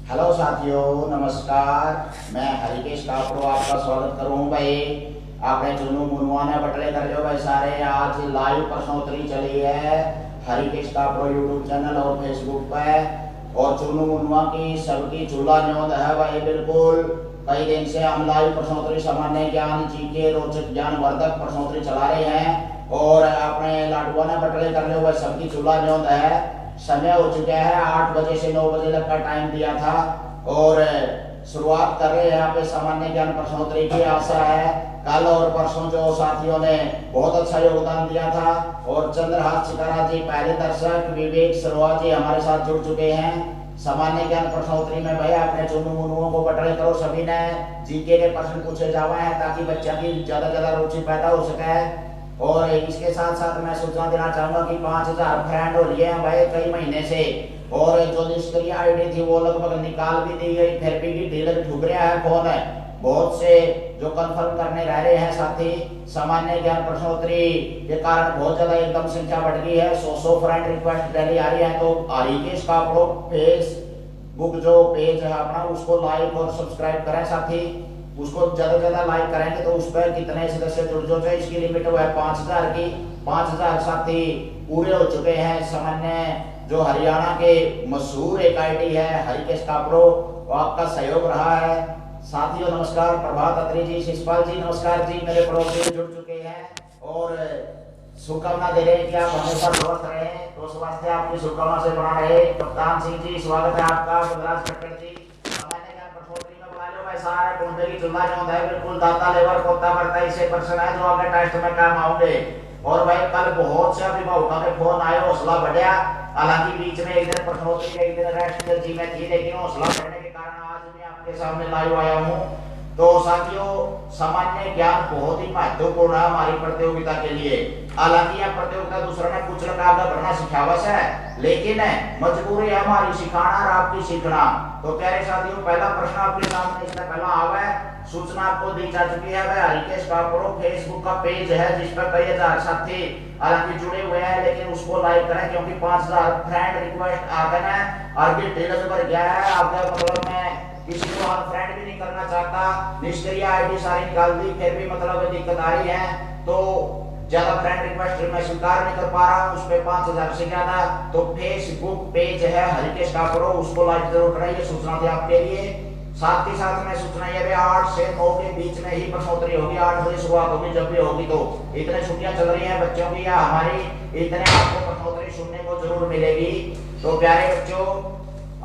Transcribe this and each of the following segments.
Hello साथियों, नमस्कार। मैं हरिकेश कापड़ो आपका स्वागत करूँ भाई। आपने चुनू मुनवा ने बटले कर लो भाई सारे। आज लाइव प्रश्नोत्तरी चली है हरिकेश कापड़ो यूट्यूब चैनल और फेसबुक पे। और चुनू मुनवा की सबकी चूल्हा न्योद है भाई। बिल्कुल कई दिन से हम लाइव प्रश्नोत्तरी, सामान्य ज्ञान, जीके, रोचक ज्ञान वर्धक प्रश्नोत्तरी चला रहे हैं। और अपने लाडुआ ने बटले कर लो भाई सबकी चूल्हा न्योद है। समय हो चुका है 8 बजे से 9 बजे तक का टाइम दिया था। और शुरुआत कर रहे हैं यहाँ पे सामान्य ज्ञान प्रश्नोत्तरी की। आशा है कल और परसों जो साथियों ने बहुत अच्छा योगदान दिया था। और चंद्रहास चिकारा जी पहले दर्शक, विवेक सरवा जी हमारे साथ जुड़ चुके हैं सामान्य ज्ञान प्रश्नोत्तरी में। भैया अपने चुनू मुनुओं को बटले करो। सभी ने जीके के प्रश्न पूछे जावे हैं ताकि बच्चा की ज्यादा रुचि पैदा हो सके। और इसके साथ साथ मैं सूचना देना चाहूंगा कि 5000 फ्रेंड हो लिए हैं भाई कई महीने से। और जो निष्क्रिय आईडी थी वो लगभग निकाल भी दी गई, फिर भी डीलर ठुक रहा है फोन है। बहुत से जो कंफर्म करने रह रहे हैं साथी सामान्य ज्ञान प्रश्नोत्तरी के कारण बहुत ज्यादा एकदम संख्या बढ़ गई है। 100 फ्रेंड रिक्वेस्ट डेली आ रही है। तो हरिकेश कापड़ो फेसबुक जो पेज है अपना उसको लाइक और सब्सक्राइब करें साथी। उसको ज्यादा लाइक करेंगे तो उस पर कितने सदस्य जुड़ जो है। इसकी लिमिट वो है 5000 की। 5000 साथी पूरे हो चुके हैं। सामान्य जो हरियाणा के मशहूर एक आईडी है हरिकेश कापड़ो, आपका सहयोग रहा है। साथियों नमस्कार। प्रभात अत्री जी, शिषपाल जी नमस्कार जी, मेरे पड़ोसी जुड़ चुके हैं और शुभकामना दे रहे हैं कि आप हमेशा स्वस्थ रहे। तो स्वास्थ्य आपकी शुभकामना से बना रहे। कप्तान सिंह जी स्वागत है आपका। बलराज खट्टर जी सारे कुंडे की चुल्हा जो है बिल्कुल दाता लेवर पोता बढ़ता इसे पर्सन है जो आगे टेस्ट में काम आओगे। और भाई कल बहुत से अभिभावकों के फोन आए, हौसला बढ़ा। हालांकि बीच में एक दिन प्रश्नोत्तरी एक दिन रेस्ट जी में थी, लेकिन हौसला बढ़ने के कारण आज मैं आपके सामने लाइव आया हूँ। तो साथियों सामान्य ज्ञान बहुत ही महत्वपूर्ण है हमारी प्रतियोगिता के लिए। हालांकि यह प्रतियोगिता दूसरों ने कुछ आगे बढ़ना सिखावस है, लेकिन मजबूरी है हमारी सिखाना और आपकी सीखना। तो प्यारे साथियों पहला प्रश्न आपके सामने इससे पहला आवा है। सूचना आपको दी जा चुकी है। वह हरिकेश कापड़ो फेसबुक का पेज है जिस पर कई हजार साथी हालांकि जुड़े हुए हैं, लेकिन उसको लाइक करें क्योंकि 5000 फ्रेंड रिक्वेस्ट आ गए हैं और भी डिटेल्स भर गया है। आपका मतलब मैं किसी को अनफ्रेंड भी नहीं करना चाहता। निष्क्रिय आईडी सारी निकाल दी, फिर भी मतलब दिक्कत आ रही है। तो ज्यादा फ्रेंड रिक्वेस्ट मैं स्वीकार नहीं कर पा रहा हूं, उस पे 5000 से ज्यादा। तो फेसबुक पेज है हरिकेश कापड़ो, उसको लाइक जरूर करें। ये सूचना थी आपके लिए। साथ ही साथ में सूचना ये भी 8 से 9 के बीच में ही प्रश्नोत्तरी होगी। 8 बजे शुरुआत होगी जब भी होगी। तो इतने छुट्टियां चल रही हैं बच्चों की या हमारी, इतने आपको प्रश्नोत्तरी सुनने को जरूर मिलेगी। तो प्यारे बच्चों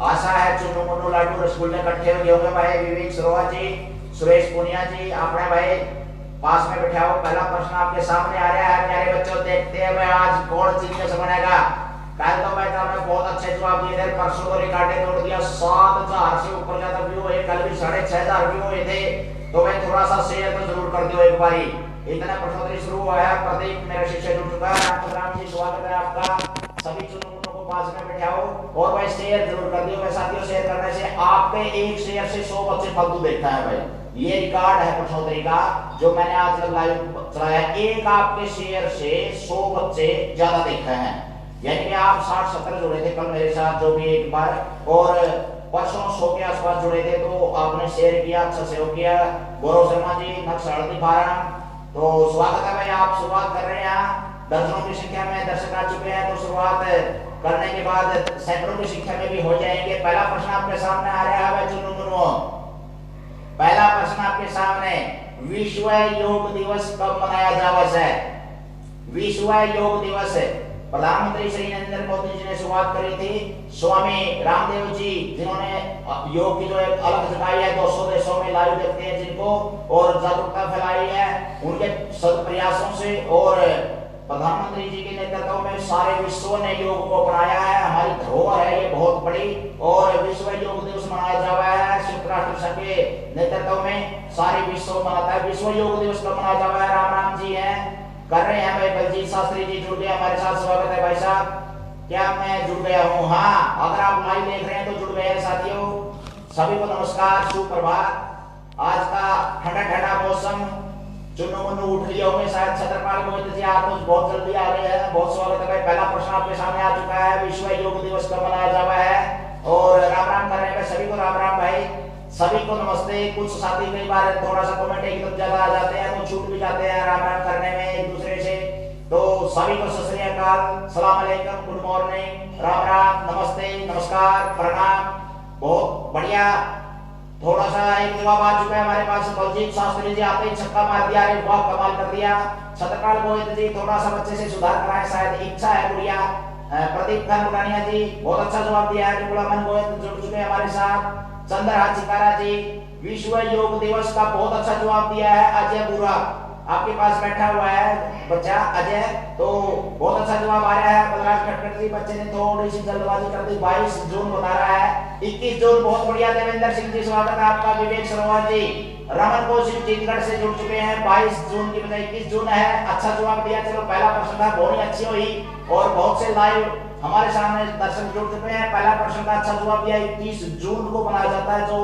आशा है चुनू मुन्नू लाडू रसगुल्ले इकट्ठे हो गए होंगे भाई। विवेक सरोवा जी, सुरेश पुनिया जी अपने भाई पास में बैठा हो। पहला प्रश्न आपके सामने आ रहा है प्यारे बच्चों, देखते हैं भाई आज कौन जीनियस बनेगा। कल तो मैं आपने बहुत अच्छे जवाब दिए थे, परसों तो रिकॉर्ड तोड़ दिया। 7000 से ऊपर ज्यादा व्यू हुए, कल भी 6500 व्यू हुए थे। तो भाई थोड़ा सा शेयर तो जरूर कर दियो एक बारी। इतना प्रश्नोत्तरी शुरू हुआ है। प्रदीप मेरे शिष्य जुड़ चुका है। राम जी स्वागत है आपका। सभी चुनू मुन्नू को पास में बैठाओ और भाई शेयर जरूर कर दियो। मैं साथियों शेयर करने से आपके एक शेयर से 100 बच्चे फालतू देखता है भाई। ये रिकॉर्ड है प्रश्नोत्तरी का जो मैंने आज तक लाइव चलाया। एक आपके शेयर से 100 बच्चे ज्यादा देखते हैं, यानी कि आप 60-70 जुड़े थे कल मेरे साथ जो भी एक बार, और परसों 100 के आसपास जुड़े थे। तो आपने शेयर किया, अच्छा सहयोग किया। गौरव शर्मा जी नक्सड़ी फार्म, तो स्वागत है भाई। आप शुरुआत कर रहे हैं, दर्जनों की संख्या में दर्शक आ चुके हैं। तो शुरुआत करने के बाद सैकड़ों की संख्या में भी हो जाएंगे। पहला प्रश्न आपके सामने आ रहा है चुनू मुन्नू। पहला प्रश्न आपके सामने, विश्व योग दिवस कब मनाया जावस है? विश्व योग दिवस प्रधानमंत्री श्री नरेंद्र मोदी जी ने शुरुआत करी थी। स्वामी रामदेव जी जिन्होंने योग की जो एक अलग जगाई है, 200 देशों में लाइव देखते हैं जिनको, और जागरूकता फैलाई है उनके सद प्रयासों से। और प्रधानमंत्री जी के नेतृत्व में सारे विश्व ने योग को अपनाया है। हमारी धरोहर है ये बहुत बड़ी। और विश्व योग दिवस मनाया जा रहा है संयुक्त राष्ट्र संघ के नेतृत्व में, सारे विश्व मनाता है। विश्व योग दिवस कब मनाया जा रहा है? राम जी हैं कर रहे हैं भाई। बलजीत शास्त्री जी जुड़ गए हमारे साथ, स्वागत है भाई साहब। क्या मैं जुड़ गया हूँ? हाँ, अगर आप लाइव देख रहे हैं तो जुड़ गए हैं साथियों। सभी को नमस्कार, सुप्रभात। आज का ठंडा ठंडा मौसम, चुनू मुन्नू उठ लिए होंगे शायद। छत्रपाल गोविंद जी आप लोग बहुत जल्दी आ रहे हैं, बहुत स्वागत है भाई। पहला प्रश्न आपके सामने आ चुका है, विश्व योग दिवस कब मनाया जा रहा है? और राम राम कर रहे हैं सभी को, राम सभी को नमस्ते। कुछ साथी कई बार थोड़ा सा कमेंट एक दम ज्यादा आ जाते हैं तो छूट भी जाते हैं राम राम करने में एक दूसरे से। तो सभी को सत श्री अकाल, सलाम अलैकुम, गुड मॉर्निंग, राम राम, नमस्ते, नमस्कार, प्रणाम। बहुत बढ़िया। थोड़ा सा एक जवाब आ चुका है हमारे पास। बलजीत शास्त्री जी आते ही छक्का मार दिया, अरे वाह कमाल कर दिया। छत्रपाल गोविंद जी थोड़ा सा बच्चे से सुधार कराए, शायद इच्छा है गुड़िया। प्रदीप खान बुरानिया जी बहुत अच्छा जवाब दिया है। गुलामन गोविंद जुड़ चुके हैं हमारे साथ। चंद्रहार चिकारा जी विश्व योग दिवस का बहुत अच्छा जवाब दिया है। अजय बुरा आपके पास बैठा हुआ है बच्चा अजय, तो बहुत अच्छा जवाब आ रहा है। बलराज खटखट जी बच्चे ने थोड़ी सी जल्दबाजी कर दी, 22 जून बता रहा है। 21 जून बहुत बढ़िया। देवेंद्र सिंह जी स्वागत है आपका। विवेक सरोवर जी, रमन कौशिक जीतगढ़ से जुड़ चुके हैं। 22 जून की बजाय 21 जून है। अच्छा जवाब दिया। चलो पहला प्रश्न था, बहुत ही अच्छी हुई और बहुत से लाइव हमारे सामने दर्शक जुड़ चुके हैं। पहला प्रश्न का अच्छा जवाब दिया। 21 जून को मनाया जाता है जो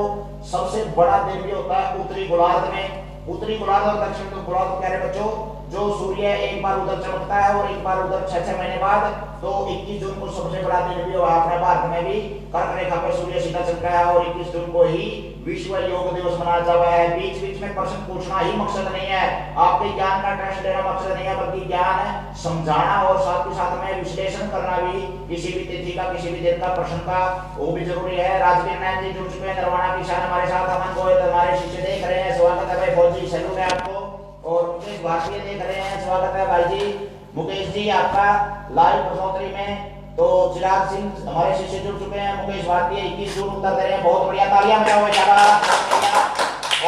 सबसे बड़ा दिन भी होता है उत्तरी गोलार्ध में। उत्तरी गोलार्ध और दक्षिण गोलार्ध कह रहे बच्चों, जो सूर्य एक बार उधर चमकता है और एक बार उधर 6-6 महीने बाद। तो 21 जून को सबसे बड़ा दिन भी हुआ अपने भारत में भी। कर्क रेखा पर सूर्य सीधा चमका है और 21 जून को ही विश्व योग दिवस मनाया जा रहा है। बीच बीच में प्रश्न पूछना ही मकसद नहीं है, आपके ज्ञान का टेस्ट देना मकसद नहीं है, बल्कि ज्ञान समझाना और साथ ही साथ में विश्लेषण करना भी किसी भी तिथि का, किसी भी दिन का प्रश्न का वो भी जरूरी है। राजवीर नायक जी जुड़ चुके हैं। नरवाना किसान हमारे साथ। अमन गोयल हमारे शिष्य देख रहे हैं, स्वागत है भाई। फौजी सैल्यूट है आपको। और मुकेश भारतीय देख रहे हैं, स्वागत है भाई जी। मुकेश जी आपका लाइव प्रश्नोत्तरी में। तो चिराग सिंह हमारे शिष्य जुड़ चुके हैं। मुकेश भारतीय 21 जून उत्तर दे रहे हैं, बहुत बढ़िया, तालियां बजाओ बेटा।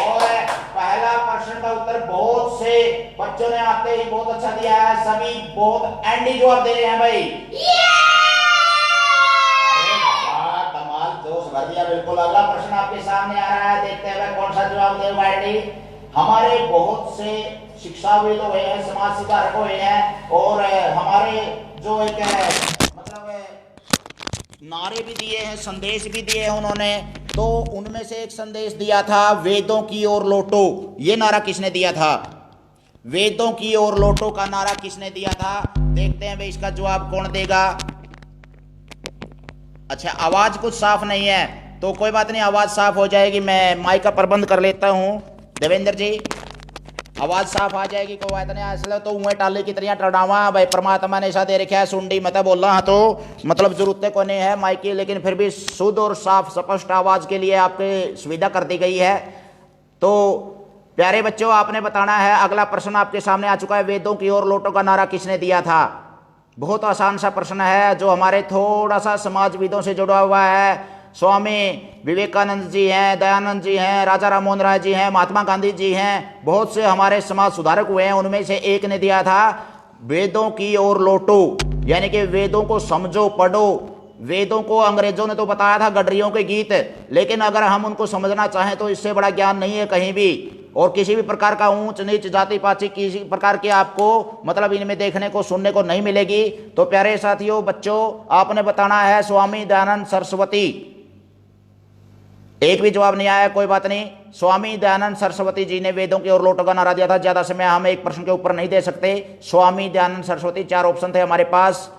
और पहला प्रश्न का उत्तर बहुत से बच्चों ने आते ही बहुत अच्छा दिया है। सभी बहुत एंडी जवाब दे रहे हैं भाई। कमाल, जोश भर दिया बिल्कुल। अगला प्रश्न आपके सामने आ रहा है, देखते हैं कौन सा जवाब देगा एंडी। हमारे बहुत से शिक्षाविद हुए हैं, समाज सुधारक हुए हैं और हमारे जो एक मतलब नारे भी दिए हैं, संदेश भी दिए हैं उन्होंने। तो उनमें से एक संदेश दिया था, वेदों की ओर लौटो। ये नारा किसने दिया था? वेदों की ओर लौटो का नारा किसने दिया था? देखते हैं भाई इसका जवाब कौन देगा। अच्छा, आवाज कुछ साफ नहीं है तो कोई बात नहीं, आवाज साफ हो जाएगी। मैं माइक का प्रबंध कर लेता हूं। देवेंद्र जी आवाज साफ आ जाएगी, कोई बात नहीं। असले तो उहे टाले की तरह टड़ावा भाई, परमात्मा ने ऐसा दे रखा है सुंडी मत बोलना हाँ, तो मतलब जरूरत को नहीं है माइक की, लेकिन फिर भी शुद्ध और साफ स्पष्ट आवाज के लिए आपके सुविधा कर दी गई है। तो प्यारे बच्चों, आपने बताना है। अगला प्रश्न आपके सामने आ चुका है, वेदों की ओर लौटो का नारा किसने दिया था? बहुत आसान सा प्रश्न है जो हमारे थोड़ा सा समाजविदों से जुड़ा हुआ है। स्वामी विवेकानंद जी हैं, दयानंद जी हैं, राजा राम मोहन राय जी हैं, महात्मा गांधी जी हैं, बहुत से हमारे समाज सुधारक हुए हैं। उनमें से एक ने दिया था, वेदों की ओर लौटो, यानी कि वेदों को समझो, पढ़ो। वेदों को अंग्रेजों ने तो बताया था गडरियों के गीत, लेकिन अगर हम उनको समझना चाहें तो इससे बड़ा ज्ञान नहीं है कहीं भी। और किसी भी प्रकार का ऊंच नीच जाति पाति किसी प्रकार की आपको मतलब इनमें देखने को सुनने को नहीं मिलेगी। तो प्यारे साथियों बच्चों, आपने बताना है स्वामी दयानंद सरस्वती। एक भी जवाब नहीं आया, कोई बात नहीं। स्वामी दयानंद सरस्वती जी ने वेदों की ओर लौटो का नारा दिया था। ज्यादा समय हम एक प्रश्न के ऊपर नहीं दे सकते। स्वामी दयानंद सरस्वती, 4 ऑप्शन थे हमारे पास।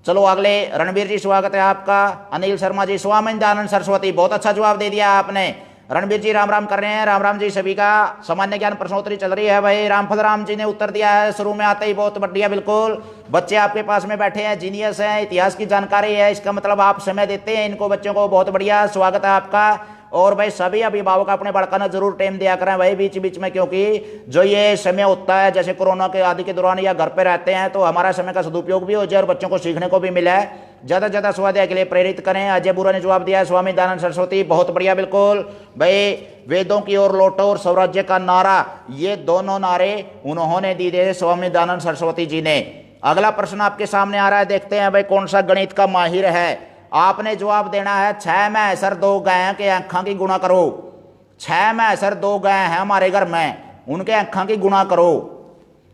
चलो अगले, रणवीर जी स्वागत है आपका। अनिल शर्मा जी, स्वामी दयानंद सरस्वती, बहुत अच्छा जवाब दे दिया आपने। रणवीर जी राम राम कर रहे हैं, राम राम जी सभी का। सामान्य ज्ञान प्रश्नोत्तरी चल रही है भाई। रामफल राम जी ने उत्तर दिया है शुरू में आते ही, बहुत बढ़िया, बिल्कुल। बच्चे आपके पास में बैठे हैं, जीनियस हैं, इतिहास की जानकारी है, इसका मतलब आप समय देते हैं इनको बच्चों को, बहुत बढ़िया, स्वागत है आपका। और भाई सभी अभिभावक अपने बड़का ना जरूर टाइम दिया करें भाई बीच बीच में, क्योंकि जो ये समय होता है जैसे कोरोना के आदि के दौरान या घर पे रहते हैं, तो हमारा समय का सदुपयोग भी हो जाए और बच्चों को सीखने को भी मिला है। ज्यादा से ज्यादा स्वाध्याय के लिए प्रेरित करें। अजय बुरा ने जवाब दिया है, स्वामी दयानंद सरस्वती, बहुत बढ़िया, बिल्कुल भाई। वेदों की ओर लौटो और स्वराज्य का नारा, ये दोनों नारे उन्होंने दी थे स्वामी दयानंद सरस्वती जी ने। अगला प्रश्न आपके सामने आ रहा है, देखते हैं भाई कौन सा गणित का माहिर है। आपने जवाब देना है, 6 मैसर 2 गाय के आंखा की गुणा करो। 6 मैसर 2 गाय हैं हमारे घर में, उनके आंखा की गुणा करो।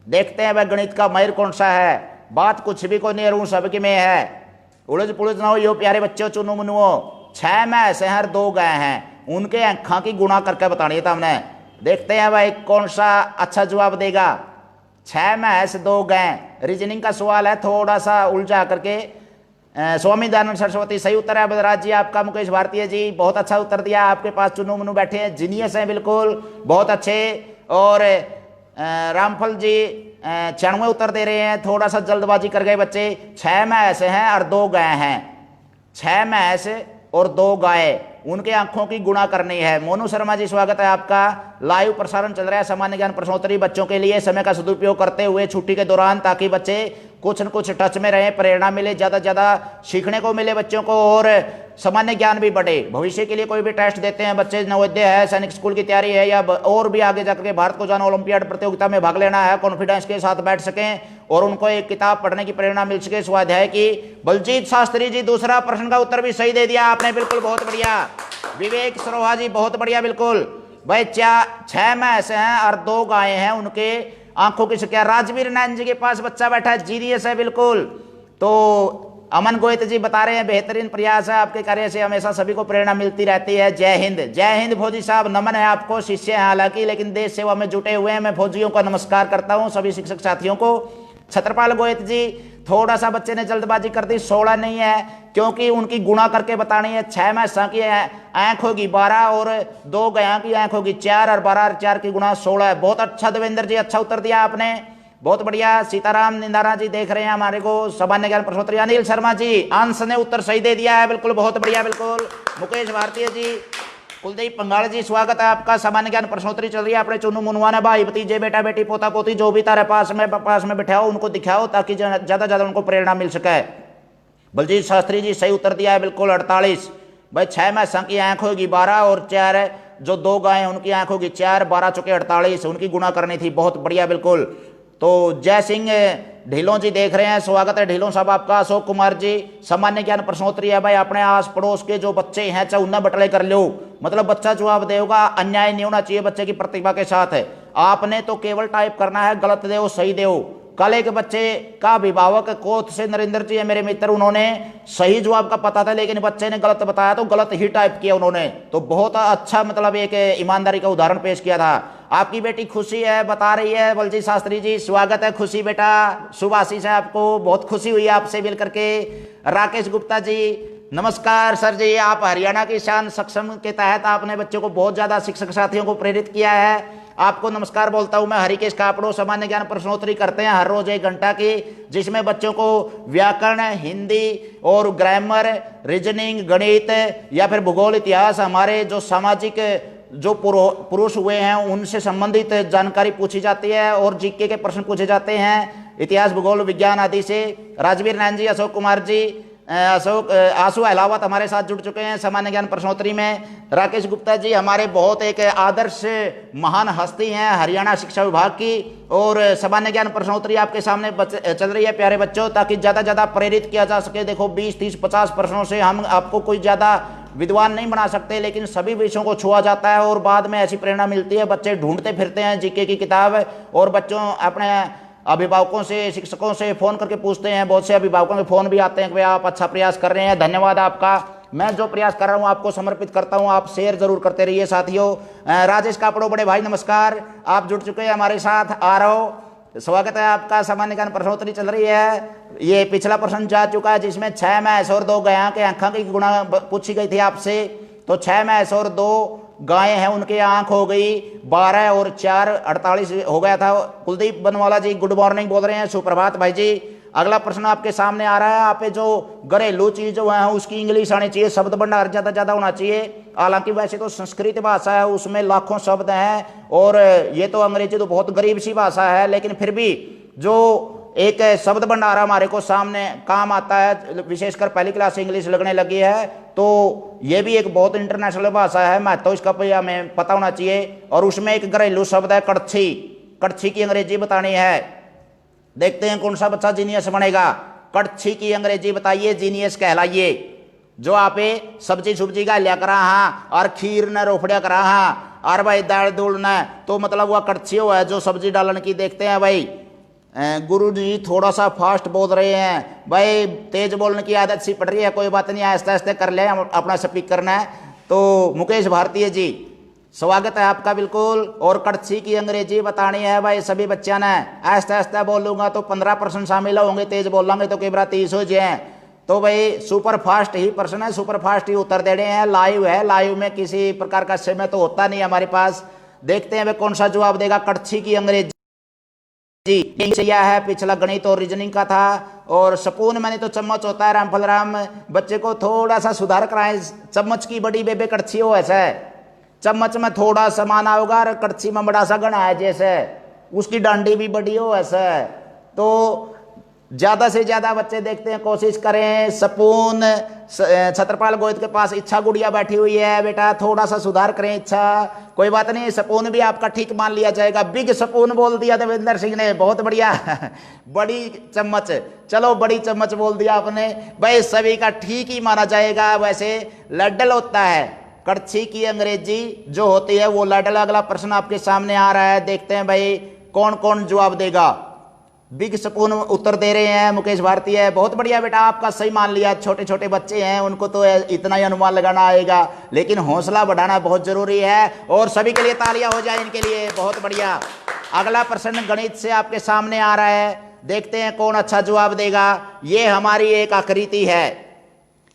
देखते हैं भाई गणित का माहिर कौन सा है। बात कुछ भी को नहीं, रू सबकी में है, उलझ पुलझ ना हो यो प्यारे बच्चों, चुनो मुनुओ। 6 मैसर 2 गाय हैं, उनके आंखा की गुणा करके बतानी था हमने। देखते हैं भाई कौन सा अच्छा जवाब देगा। 6 मैस 2 गाय, रीजनिंग का सवाल है, थोड़ा सा उलझा करके स्वामी दयानंद सरस्वती सही उत्तर है। बलराज जी आपका। मुकेश भारतीय जी बहुत अच्छा उत्तर दिया। आपके पास चुनू मुनू बैठे हैं, जीनियस हैं बिल्कुल, बहुत अच्छे। और रामफल जी 96 उत्तर दे रहे हैं, थोड़ा सा जल्दबाजी कर गए बच्चे। 6 भैंस हैं और 2 गाय हैं, 6 भैंस और 2 गाय, उनके आंखों की गुणा करनी है। मोनू शर्मा जी स्वागत है आपका। लाइव प्रसारण चल रहा है सामान्य ज्ञान प्रश्नोत्तरी बच्चों के लिए। समय का सदुपयोग करते हुए छुट्टी के दौरान, ताकि बच्चे कुछ न कुछ टच में रहें, प्रेरणा मिले, ज़्यादा से ज़्यादा सीखने को मिले बच्चों को, और सामान्य ज्ञान भी बढ़े। भविष्य के लिए कोई भी टेस्ट देते हैं बच्चे, नवोदय है, सैनिक स्कूल की तैयारी है, या और भी आगे जाकर के भारत को जाना, ओलंपियाड प्रतियोगिता में भाग लेना है, कॉन्फिडेंस के साथ बैठ सकें और उनको एक किताब पढ़ने की प्रेरणा मिल सके स्वाध्याय की। बलजीत शास्त्री जी दूसरा प्रश्न का उत्तर भी सही दे दिया आपने, बिल्कुल बहुत बढ़िया। विवेक सरोहा जी बहुत बढ़िया, बिल्कुल भाई। 6 भैंस हैं और 2 गाय हैं, उनके आंखों की संख्या। राजवीर नैन जी के पास बच्चा बैठा है, जीनियस है बिल्कुल। तो अमन गोयत जी बता रहे हैं बेहतरीन प्रयास है, आपके कार्य से हमेशा सभी को प्रेरणा मिलती रहती है। जय हिंद। जय हिंद फौजी साहब, नमन है आपको। शिष्य हैं हालांकि, लेकिन देश सेवा में जुटे हुए हैं। मैं फौजियों का नमस्कार करता हूं, सभी शिक्षक साथियों को। छत्रपाल गोयत जी थोड़ा सा बच्चे ने जल्दबाजी कर दी, 16 नहीं है, क्योंकि उनकी गुणा करके बतानी है। 6 भैंसा की आंख होगी 12 और 2 गया की आंख होगी 4 और 12 और 4 की गुणा 16 है। बहुत अच्छा देवेंद्र जी, अच्छा उत्तर दिया आपने, बहुत बढ़िया। सीताराम निंदारा जी देख रहे हैं हमारे को, सामान्य ज्ञान प्रश्नोत्तरी। अनिल शर्मा जी, अंश ने उत्तर सही दे दिया है, बिल्कुल बहुत बढ़िया, बिल्कुल। मुकेश भारतीय जी, कुलदीप पंगाल जी स्वागत है आपका। सामान्य ज्ञान प्रश्नोत्तरी चल रही है। अपने चुनू मुनवाना भाई भतीजे बेटा बेटी पोता पोती जो भी तारे पास में बिठाओ, उनको दिखाओ, ताकि ज्यादा ज्यादा उनको प्रेरणा मिल सके। बलजीत शास्त्री जी सही उत्तर दिया है, बिल्कुल 48। भाई 6 भैंसा की आंख होगी 12 और 4 जो 2 गाय उनकी आंख होगी 4, 12 चुके 48, उनकी गुणा करनी थी, बहुत बढ़िया बिल्कुल। तो जय सिंह ढीलों जी देख रहे हैं, स्वागत है ढीलों साहब आपका। अशोक कुमार जी, सामान्य ज्ञान प्रश्नोत्तरी है भाई। अपने आस पड़ोस के जो बच्चे हैं चाहे उन्हें बटले कर लो, मतलब बच्चा जवाब देगा, अन्याय नहीं होना चाहिए बच्चे की प्रतिभा के साथ है। आपने तो केवल टाइप करना है, गलत दो सही दो। कल एक बच्चे का अभिभावक कोथ से नरेंद्र जी है मेरे मित्र, उन्होंने सही जवाब का पता था लेकिन बच्चे ने गलत बताया तो गलत ही टाइप किया उन्होंने, तो बहुत अच्छा मतलब एक ईमानदारी का उदाहरण पेश किया था। आपकी बेटी खुशी है बता रही है बलजीत शास्त्री जी, स्वागत है खुशी बेटा, शुभ आशीष है आपको, बहुत खुशी हुई आपसे मिल करके। राकेश गुप्ता जी नमस्कार सर जी, आप हरियाणा की शान सक्षम के तहत आपने बच्चों को बहुत ज्यादा शिक्षक साथियों को प्रेरित किया है, आपको नमस्कार बोलता हूं मैं। हरिकेश कापड़ो सामान्य ज्ञान प्रश्नोत्तरी करते हैं हर रोज 1 घंटा की, जिसमें बच्चों को व्याकरण, हिंदी और ग्रामर, रीजनिंग, गणित या फिर भूगोल, इतिहास, हमारे जो सामाजिक जो पुरुष हुए हैं उनसे संबंधित जानकारी पूछी जाती है और जीके के प्रश्न पूछे जाते हैं, इतिहास, भूगोल, विज्ञान आदि से। राजवीर नैन जी, अशोक कुमार जी, आंसू अहलावत हमारे साथ जुड़ चुके हैं सामान्य ज्ञान प्रश्नोत्तरी में। राकेश गुप्ता जी हमारे बहुत एक आदर्श महान हस्ती हैं हरियाणा शिक्षा विभाग की, और सामान्य ज्ञान प्रश्नोत्तरी आपके सामने चल रही है प्यारे बच्चों, ताकि ज़्यादा ज़्यादा प्रेरित किया जा सके। देखो 20, 30, 50 प्रश्नों से हम आपको कोई ज़्यादा विद्वान नहीं बना सकते, लेकिन सभी विषयों को छुआ जाता है और बाद में ऐसी प्रेरणा मिलती है, बच्चे ढूंढते फिरते हैं जीके की किताब, और बच्चों अपने अभिभावकों से, शिक्षकों से फ़ोन करके पूछते हैं। बहुत से अभिभावकों के फ़ोन भी आते हैं कि भाई आप अच्छा प्रयास कर रहे हैं, धन्यवाद आपका। मैं जो प्रयास कर रहा हूं आपको समर्पित करता हूं, आप शेयर जरूर करते रहिए साथियों। राजेश कापड़ो बड़े भाई नमस्कार, आप जुड़ चुके हैं हमारे साथ। आ रहा हो, स्वागत है आपका। सामान्य ज्ञान प्रश्नोत्तरी चल रही है, ये पिछला प्रश्न जा चुका है जिसमें 6 भैंस और 2 गायों के आंखों की गुणा पूछी गई थी आपसे। तो 6 भैंस और 2 गाय हैं, उनकी आंख हो गई 12 और 4 48 हो गया था। कुलदीप बनवाला जी गुड मॉर्निंग बोल रहे हैं, सुप्रभात भाई जी। अगला प्रश्न आपके सामने आ रहा है, आप जो घरेलू चीज जो है उसकी इंग्लिश आनी चाहिए, शब्द भंडार ज्यादा ज्यादा होना चाहिए। हालांकि वैसे तो संस्कृत भाषा है, उसमें लाखों शब्द हैं, और ये तो अंग्रेजी तो बहुत गरीब सी भाषा है, लेकिन फिर भी जो एक शब्द भंडार हमारे को सामने काम आता है, विशेषकर पहली क्लास से इंग्लिश लगने लगी है, तो ये भी एक बहुत इंटरनेशनल भाषा है, मैं तो इसका हमें पता होना चाहिए। और उसमें एक घरेलू शब्द है कड़छी, कड़छी की अंग्रेजी बतानी है। देखते हैं कौन सा बच्चा जीनियस बनेगा। कड़छी की अंग्रेजी बताइए, जीनियस कहलाइए। जो आप सब्जी सुब्जी का लिया करा हाँ, और खीर न रोफड़िया करा हाँ, और भाई दाल दूल न, तो मतलब वह कड़छी हो है जो सब्जी डालन की। देखते हैं भाई गुरु जी थोड़ा सा फास्ट बोल रहे हैं भाई, तेज बोलने की आदत सी पड़ रही है, कोई बात नहीं, आहिस्ते आहिस्ते कर ले, अपना स्पीक करना है। तो मुकेश भारतीय जी स्वागत है आपका बिल्कुल। और कड़छी की अंग्रेजी बतानी है भाई सभी बच्चा ने, आहिस्ते आहिस्ते बोलूंगा तो 15% शामिल होंगे, तेज बोलेंगे तो कई बार 30 हो जाए। तो भाई सुपर फास्ट ही प्रश्न है, सुपर फास्ट ही उत्तर देने हैं। लाइव है, लाइव में किसी प्रकार का समय तो होता नहीं हमारे पास। देखते हैं भाई कौन सा जवाब देगा। कड़छी की अंग्रेजी जी है, पिछला गणित और रीजनिंग का था। और स्पून मैंने तो चम्मच होता है। रामफल राम बच्चे को थोड़ा सा सुधार कराएं। चम्मच की बड़ी बेबे कड़छी हो ऐसा है, चम्मच में थोड़ा सामान होगा और कड़छी में बड़ा सा गणा है जैसे, उसकी डांडी भी बड़ी हो ऐसा है। तो ज्यादा से ज्यादा बच्चे देखते हैं, कोशिश करें। सपून छत्रपाल गोहित के पास इच्छा गुड़िया बैठी हुई है, बेटा थोड़ा सा सुधार करें इच्छा। कोई बात नहीं, सपून भी आपका ठीक मान लिया जाएगा। बिग सपून बोल दिया देवेंद्र सिंह ने, बहुत बढ़िया। बड़ी चम्मच, चलो बड़ी चम्मच बोल दिया आपने भाई, सभी का ठीक ही माना जाएगा। वैसे लडल होता है, कड़छी की अंग्रेजी जो होती है वो लडल। अगला प्रश्न आपके सामने आ रहा है, देखते हैं भाई कौन कौन जवाब देगा। बिग स्पून उत्तर दे रहे हैं, मुकेश भारती है, बहुत बढ़िया बेटा, आपका सही मान लिया। छोटे छोटे बच्चे हैं उनको तो इतना ही अनुमान लगाना आएगा, लेकिन हौसला बढ़ाना बहुत जरूरी है। और सभी के लिए तालियां हो जाए इनके लिए, बहुत बढ़िया। अगला प्रश्न गणित से आपके सामने आ रहा है, देखते हैं कौन अच्छा जवाब देगा। ये हमारी एक आकृति है,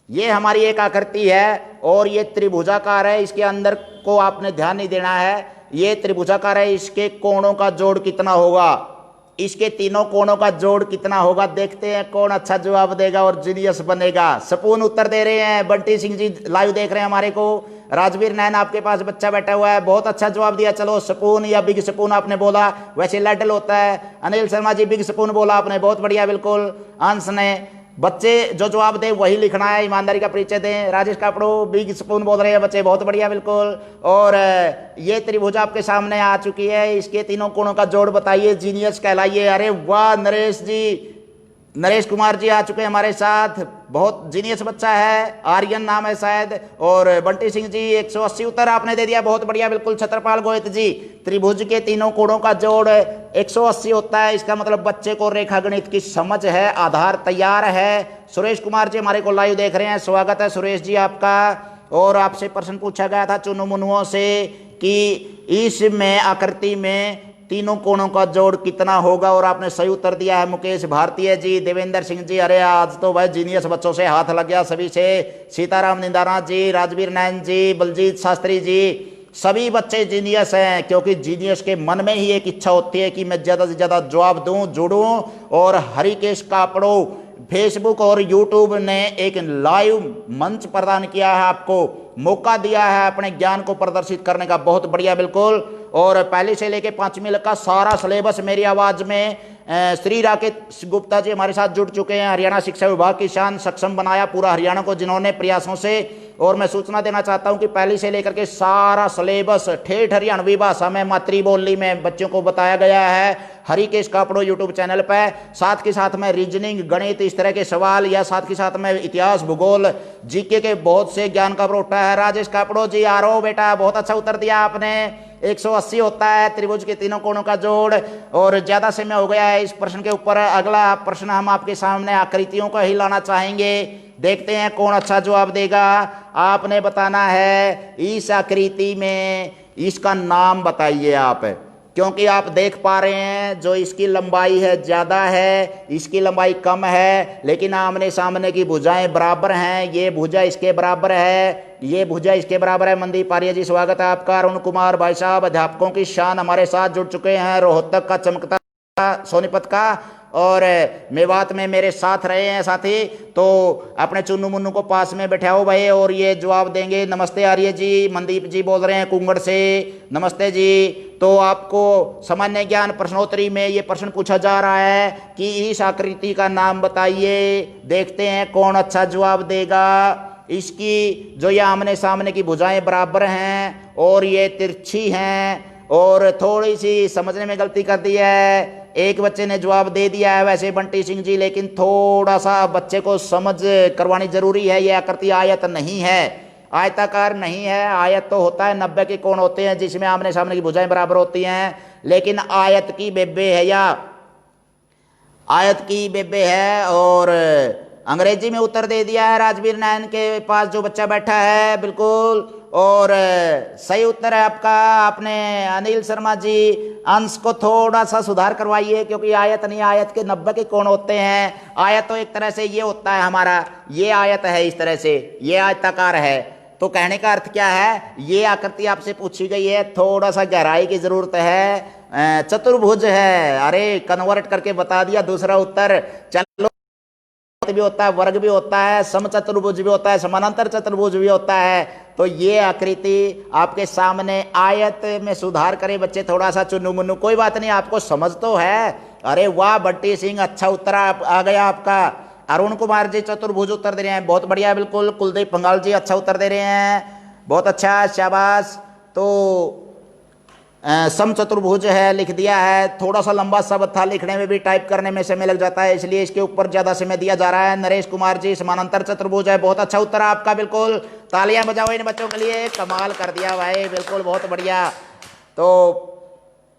ये हमारी एक आकृति है और ये त्रिभुजाकार है। इसके अंदर को आपने ध्यान नहीं देना है, ये त्रिभुजाकार है। इसके कोणों का जोड़ कितना होगा, इसके तीनों कोणों का जोड़ कितना होगा। देखते हैं कौन अच्छा जवाब देगा और जीनियस बनेगा। सपून उत्तर दे रहे हैं, बंटी सिंह जी लाइव देख रहे हैं हमारे को। राजवीर नैन आपके पास बच्चा बैठा हुआ है, बहुत अच्छा जवाब दिया। चलो सपून या बिग सपून आपने बोला, वैसे लडल होता है। अनिल शर्मा जी बिग सपून बोला आपने, बहुत बढ़िया, बिल्कुल। अंश ने, बच्चे जो जवाब दे वही लिखना है, ईमानदारी का परिचय दें। राजेश कापड़ो बिग स्पून बोल रहे हैं बच्चे, बहुत बढ़िया, बिल्कुल। और ये त्रिभुज आपके सामने आ चुकी है, इसके तीनों कोणों का जोड़ बताइए, जीनियस कहलाइए। अरे वाह नरेश जी, नरेश कुमार जी आ चुके हैं हमारे साथ, बहुत जीनियस बच्चा है, आर्यन नाम है शायद। और बंटी सिंह जी 180 उत्तर आपने दे दिया, बहुत बढ़िया, बिल्कुल। छत्रपाल गोहित जी, त्रिभुज के तीनों कोणों का जोड़ 180 होता है, इसका मतलब बच्चे को रेखा गणित की समझ है, आधार तैयार है। सुरेश कुमार जी हमारे को लाइव देख रहे हैं, स्वागत है सुरेश जी आपका। और आपसे प्रश्न पूछा गया था चुनु मुनुओं से कि इसमें आकृति में तीनों कोणों का जोड़ कितना होगा, और आपने सही उत्तर दिया है। मुकेश भारतीय जी, देवेंद्र सिंह जी, अरे आज तो भाई जीनियस बच्चों से हाथ लग गया सभी से। सीताराम निंदारा जी, राजवीर नैन जी, बलजीत शास्त्री जी, सभी बच्चे जीनियस हैं, क्योंकि जीनियस के मन में ही एक इच्छा होती है कि मैं ज्यादा से ज्यादा जवाब दूं, जुड़ूं। और हरिकेश कापड़ो, फेसबुक और यूट्यूब ने एक लाइव मंच प्रदान किया है, आपको मौका दिया है अपने ज्ञान को प्रदर्शित करने का, बहुत बढ़िया, बिल्कुल। और पहली से लेके 5वीं का सारा सिलेबस मेरी आवाज में श्री राकेश गुप्ता जी हमारे साथ जुड़ चुके हैं। हरियाणा शिक्षा विभाग की शान सक्षम बनाया पूरा हरियाणा को जिन्होंने प्रयासों से। और मैं सूचना देना चाहता हूं कि पहली से लेकर के सारा सिलेबस ठेठ हरियाणवी भाषा में, मातृ बोली में बच्चों को बताया गया है हरिकेश कापड़ो यूट्यूब चैनल पर। साथ के साथ में रीजनिंग, गणित, इस तरह के सवाल, या साथ के साथ में इतिहास, भूगोल, जीके के बहुत से ज्ञान का प्रोटा है। राजेश कापड़ो जी आ रहो बेटा, बहुत अच्छा उत्तर दिया आपने। 180 होता है त्रिभुज के तीनों कोणों का जोड़। और ज्यादा समय हो गया है इस प्रश्न के ऊपर। अगला प्रश्न हम आपके सामने आकृतियों का ही लाना चाहेंगे, देखते हैं कौन अच्छा जवाब देगा। आपने बताना है इस आकृति में इसका नाम बताइए आप, क्योंकि आप देख पा रहे हैं जो इसकी लंबाई है ज्यादा है, इसकी लंबाई कम है, लेकिन आमने सामने की भुजाएं बराबर हैं। ये भुजा इसके बराबर है, ये भुजा इसके बराबर है। मनदीप आर्य जी स्वागत है आपका। अरुण कुमार भाई साहब अध्यापकों की शान हमारे साथ जुड़ चुके हैं, रोहतक का चमकता सोनीपत का, और मेवात में मेरे साथ रहे हैं साथी। तो अपने चुन्नू मुन्नू को पास में बैठाओ भाई, और ये जवाब देंगे। नमस्ते आर्य जी, मनदीप जी बोल रहे हैं कुंगड़ से, नमस्ते जी। तो आपको सामान्य ज्ञान प्रश्नोत्तरी में ये प्रश्न पूछा जा रहा है कि इस आकृति का नाम बताइए। देखते हैं कौन अच्छा जवाब देगा। इसकी जो ये आमने सामने की भुजाएं बराबर हैं और ये तिरछी हैं, और थोड़ी सी समझने में गलती कर दी है। एक बच्चे ने जवाब दे दिया है वैसे बंटी सिंह जी, लेकिन थोड़ा सा बच्चे को समझ करवानी जरूरी है। यह आकृति आयत नहीं है, आयताकार नहीं है। आयत तो होता है 90 के कोण होते हैं जिसमें आमने सामने की भुजाएं बराबर होती हैं, लेकिन आयत की बेबे है, या आयत की बेबे है। और अंग्रेजी में उत्तर दे दिया है राजवीर नैन के पास जो बच्चा बैठा है, बिल्कुल। और सही उत्तर है आपका। आपने अनिल शर्मा जी अंश को थोड़ा सा सुधार करवाइए, क्योंकि आयत नहीं, आयत के 90 के कोण होते हैं। आयत तो एक तरह से ये होता है हमारा, ये आयत है इस तरह से, ये आयताकार है। तो कहने का अर्थ क्या है, ये आकृति आपसे पूछी गई है, थोड़ा सा गहराई की जरूरत है। चतुर्भुज है, अरे कन्वर्ट करके बता दिया दूसरा उत्तर। चलो, भी होता है, वर्ग भी होता है, समचतुर्भुज भी होता है, समानांतर चतुर्भुज भी होता है। तो ये आकृति आपके सामने, आयत में सुधार करें बच्चे थोड़ा सा, चुन्नू मुन्नू, कोई बात नहीं, आपको समझ तो है। अरे वाह बट्टी सिंह, अच्छा उत्तर आ गया आपका। अरुण कुमार जी चतुर्भुज उत्तर दे रहे हैं, बहुत बढ़िया, बिल्कुल। कुलदीप पंगाल जी अच्छा उत्तर दे रहे हैं, बहुत अच्छा, शाबाश। तो समचतुर्भुज है लिख दिया है, थोड़ा सा लंबा शब्द था, लिखने में भी टाइप करने में समय लग जाता है, इसलिए इसके ऊपर ज्यादा समय दिया जा रहा है। नरेश कुमार जी समानांतर चतुर्भुज है, बहुत अच्छा उत्तर आपका, बिल्कुल। तालियां बजाओ इन बच्चों के लिए, कमाल कर दिया भाई, बिल्कुल, बहुत बढ़िया। तो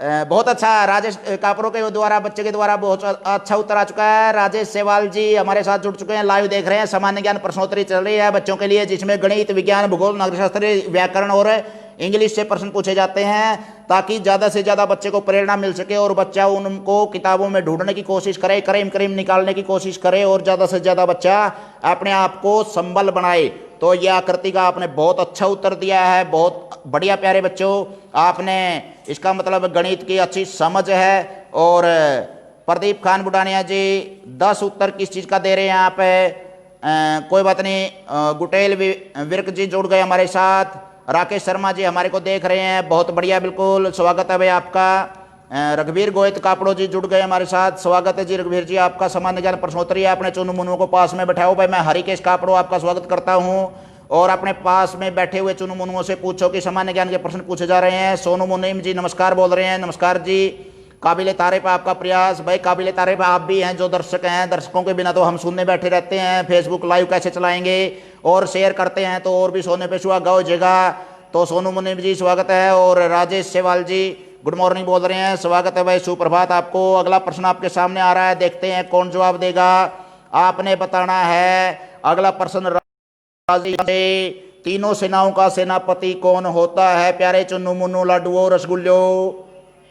बहुत अच्छा, राजेश कापरों के द्वारा, बच्चे के द्वारा बहुत अच्छा उत्तर आ चुका है। राजेश सेवाल जी हमारे साथ जुड़ चुके हैं, लाइव देख रहे हैं। सामान्य ज्ञान प्रश्नोत्तरी चल रही है बच्चों के लिए, जिसमें गणित, विज्ञान, भूगोल, नागरिकशास्त्र, व्याकरण और इंग्लिश से प्रश्न पूछे जाते हैं, ताकि ज़्यादा से ज़्यादा बच्चे को प्रेरणा मिल सके और बच्चा उनको किताबों में ढूंढने की कोशिश करे, करीम निकालने की कोशिश करे और ज़्यादा से ज़्यादा बच्चा अपने आप को संबल बनाए। तो यह आकृति का आपने बहुत अच्छा उत्तर दिया है, बहुत बढ़िया प्यारे बच्चों। आपने इसका मतलब गणित की अच्छी समझ है। और प्रदीप खान बुडानिया जी 10 उत्तर किस चीज़ का दे रहे हैं आप? कोई बात नहीं। गुटेल विर्क जी जुड़ गए हमारे साथ। राकेश शर्मा जी हमारे को देख रहे हैं, बहुत बढ़िया, बिल्कुल, स्वागत है भाई आपका। रघुवीर गोयत कापड़ो जी जुड़ गए हमारे साथ, स्वागत है जी रघुवीर जी आपका। सामान्य ज्ञान प्रश्नोत्तरी आपने चुनु मुनु को पास में बैठाओ भाई। मैं हरिकेश कापड़ो आपका स्वागत करता हूं, और अपने पास में बैठे हुए चुनु मुनुओं से पूछो कि सामान्य ज्ञान के प्रश्न पूछे जा रहे हैं। सोनू मुनीम जी नमस्कार बोल रहे हैं, नमस्कार जी। काबिले तारीफ आपका प्रयास भाई, काबिले तारीफ आप भी हैं जो दर्शक हैं। दर्शकों के बिना तो हम सुनने बैठे रहते हैं, फेसबुक लाइव कैसे चलाएंगे, और शेयर करते हैं तो और भी सोने पे सुहागा हो जाएगा। तो सोनू मुनीम जी स्वागत है, और राजेश सेवाल जी गुड मॉर्निंग बोल रहे हैं, स्वागत है भाई, सुप्रभात आपको। अगला प्रश्न आपके सामने आ रहा है, देखते हैं कौन जवाब देगा। आपने बताना है अगला प्रश्न, तीनों सेनाओं का सेनापति कौन होता है? प्यारे चुन्नू मुन्नू लाडुओ रसगुल्लो।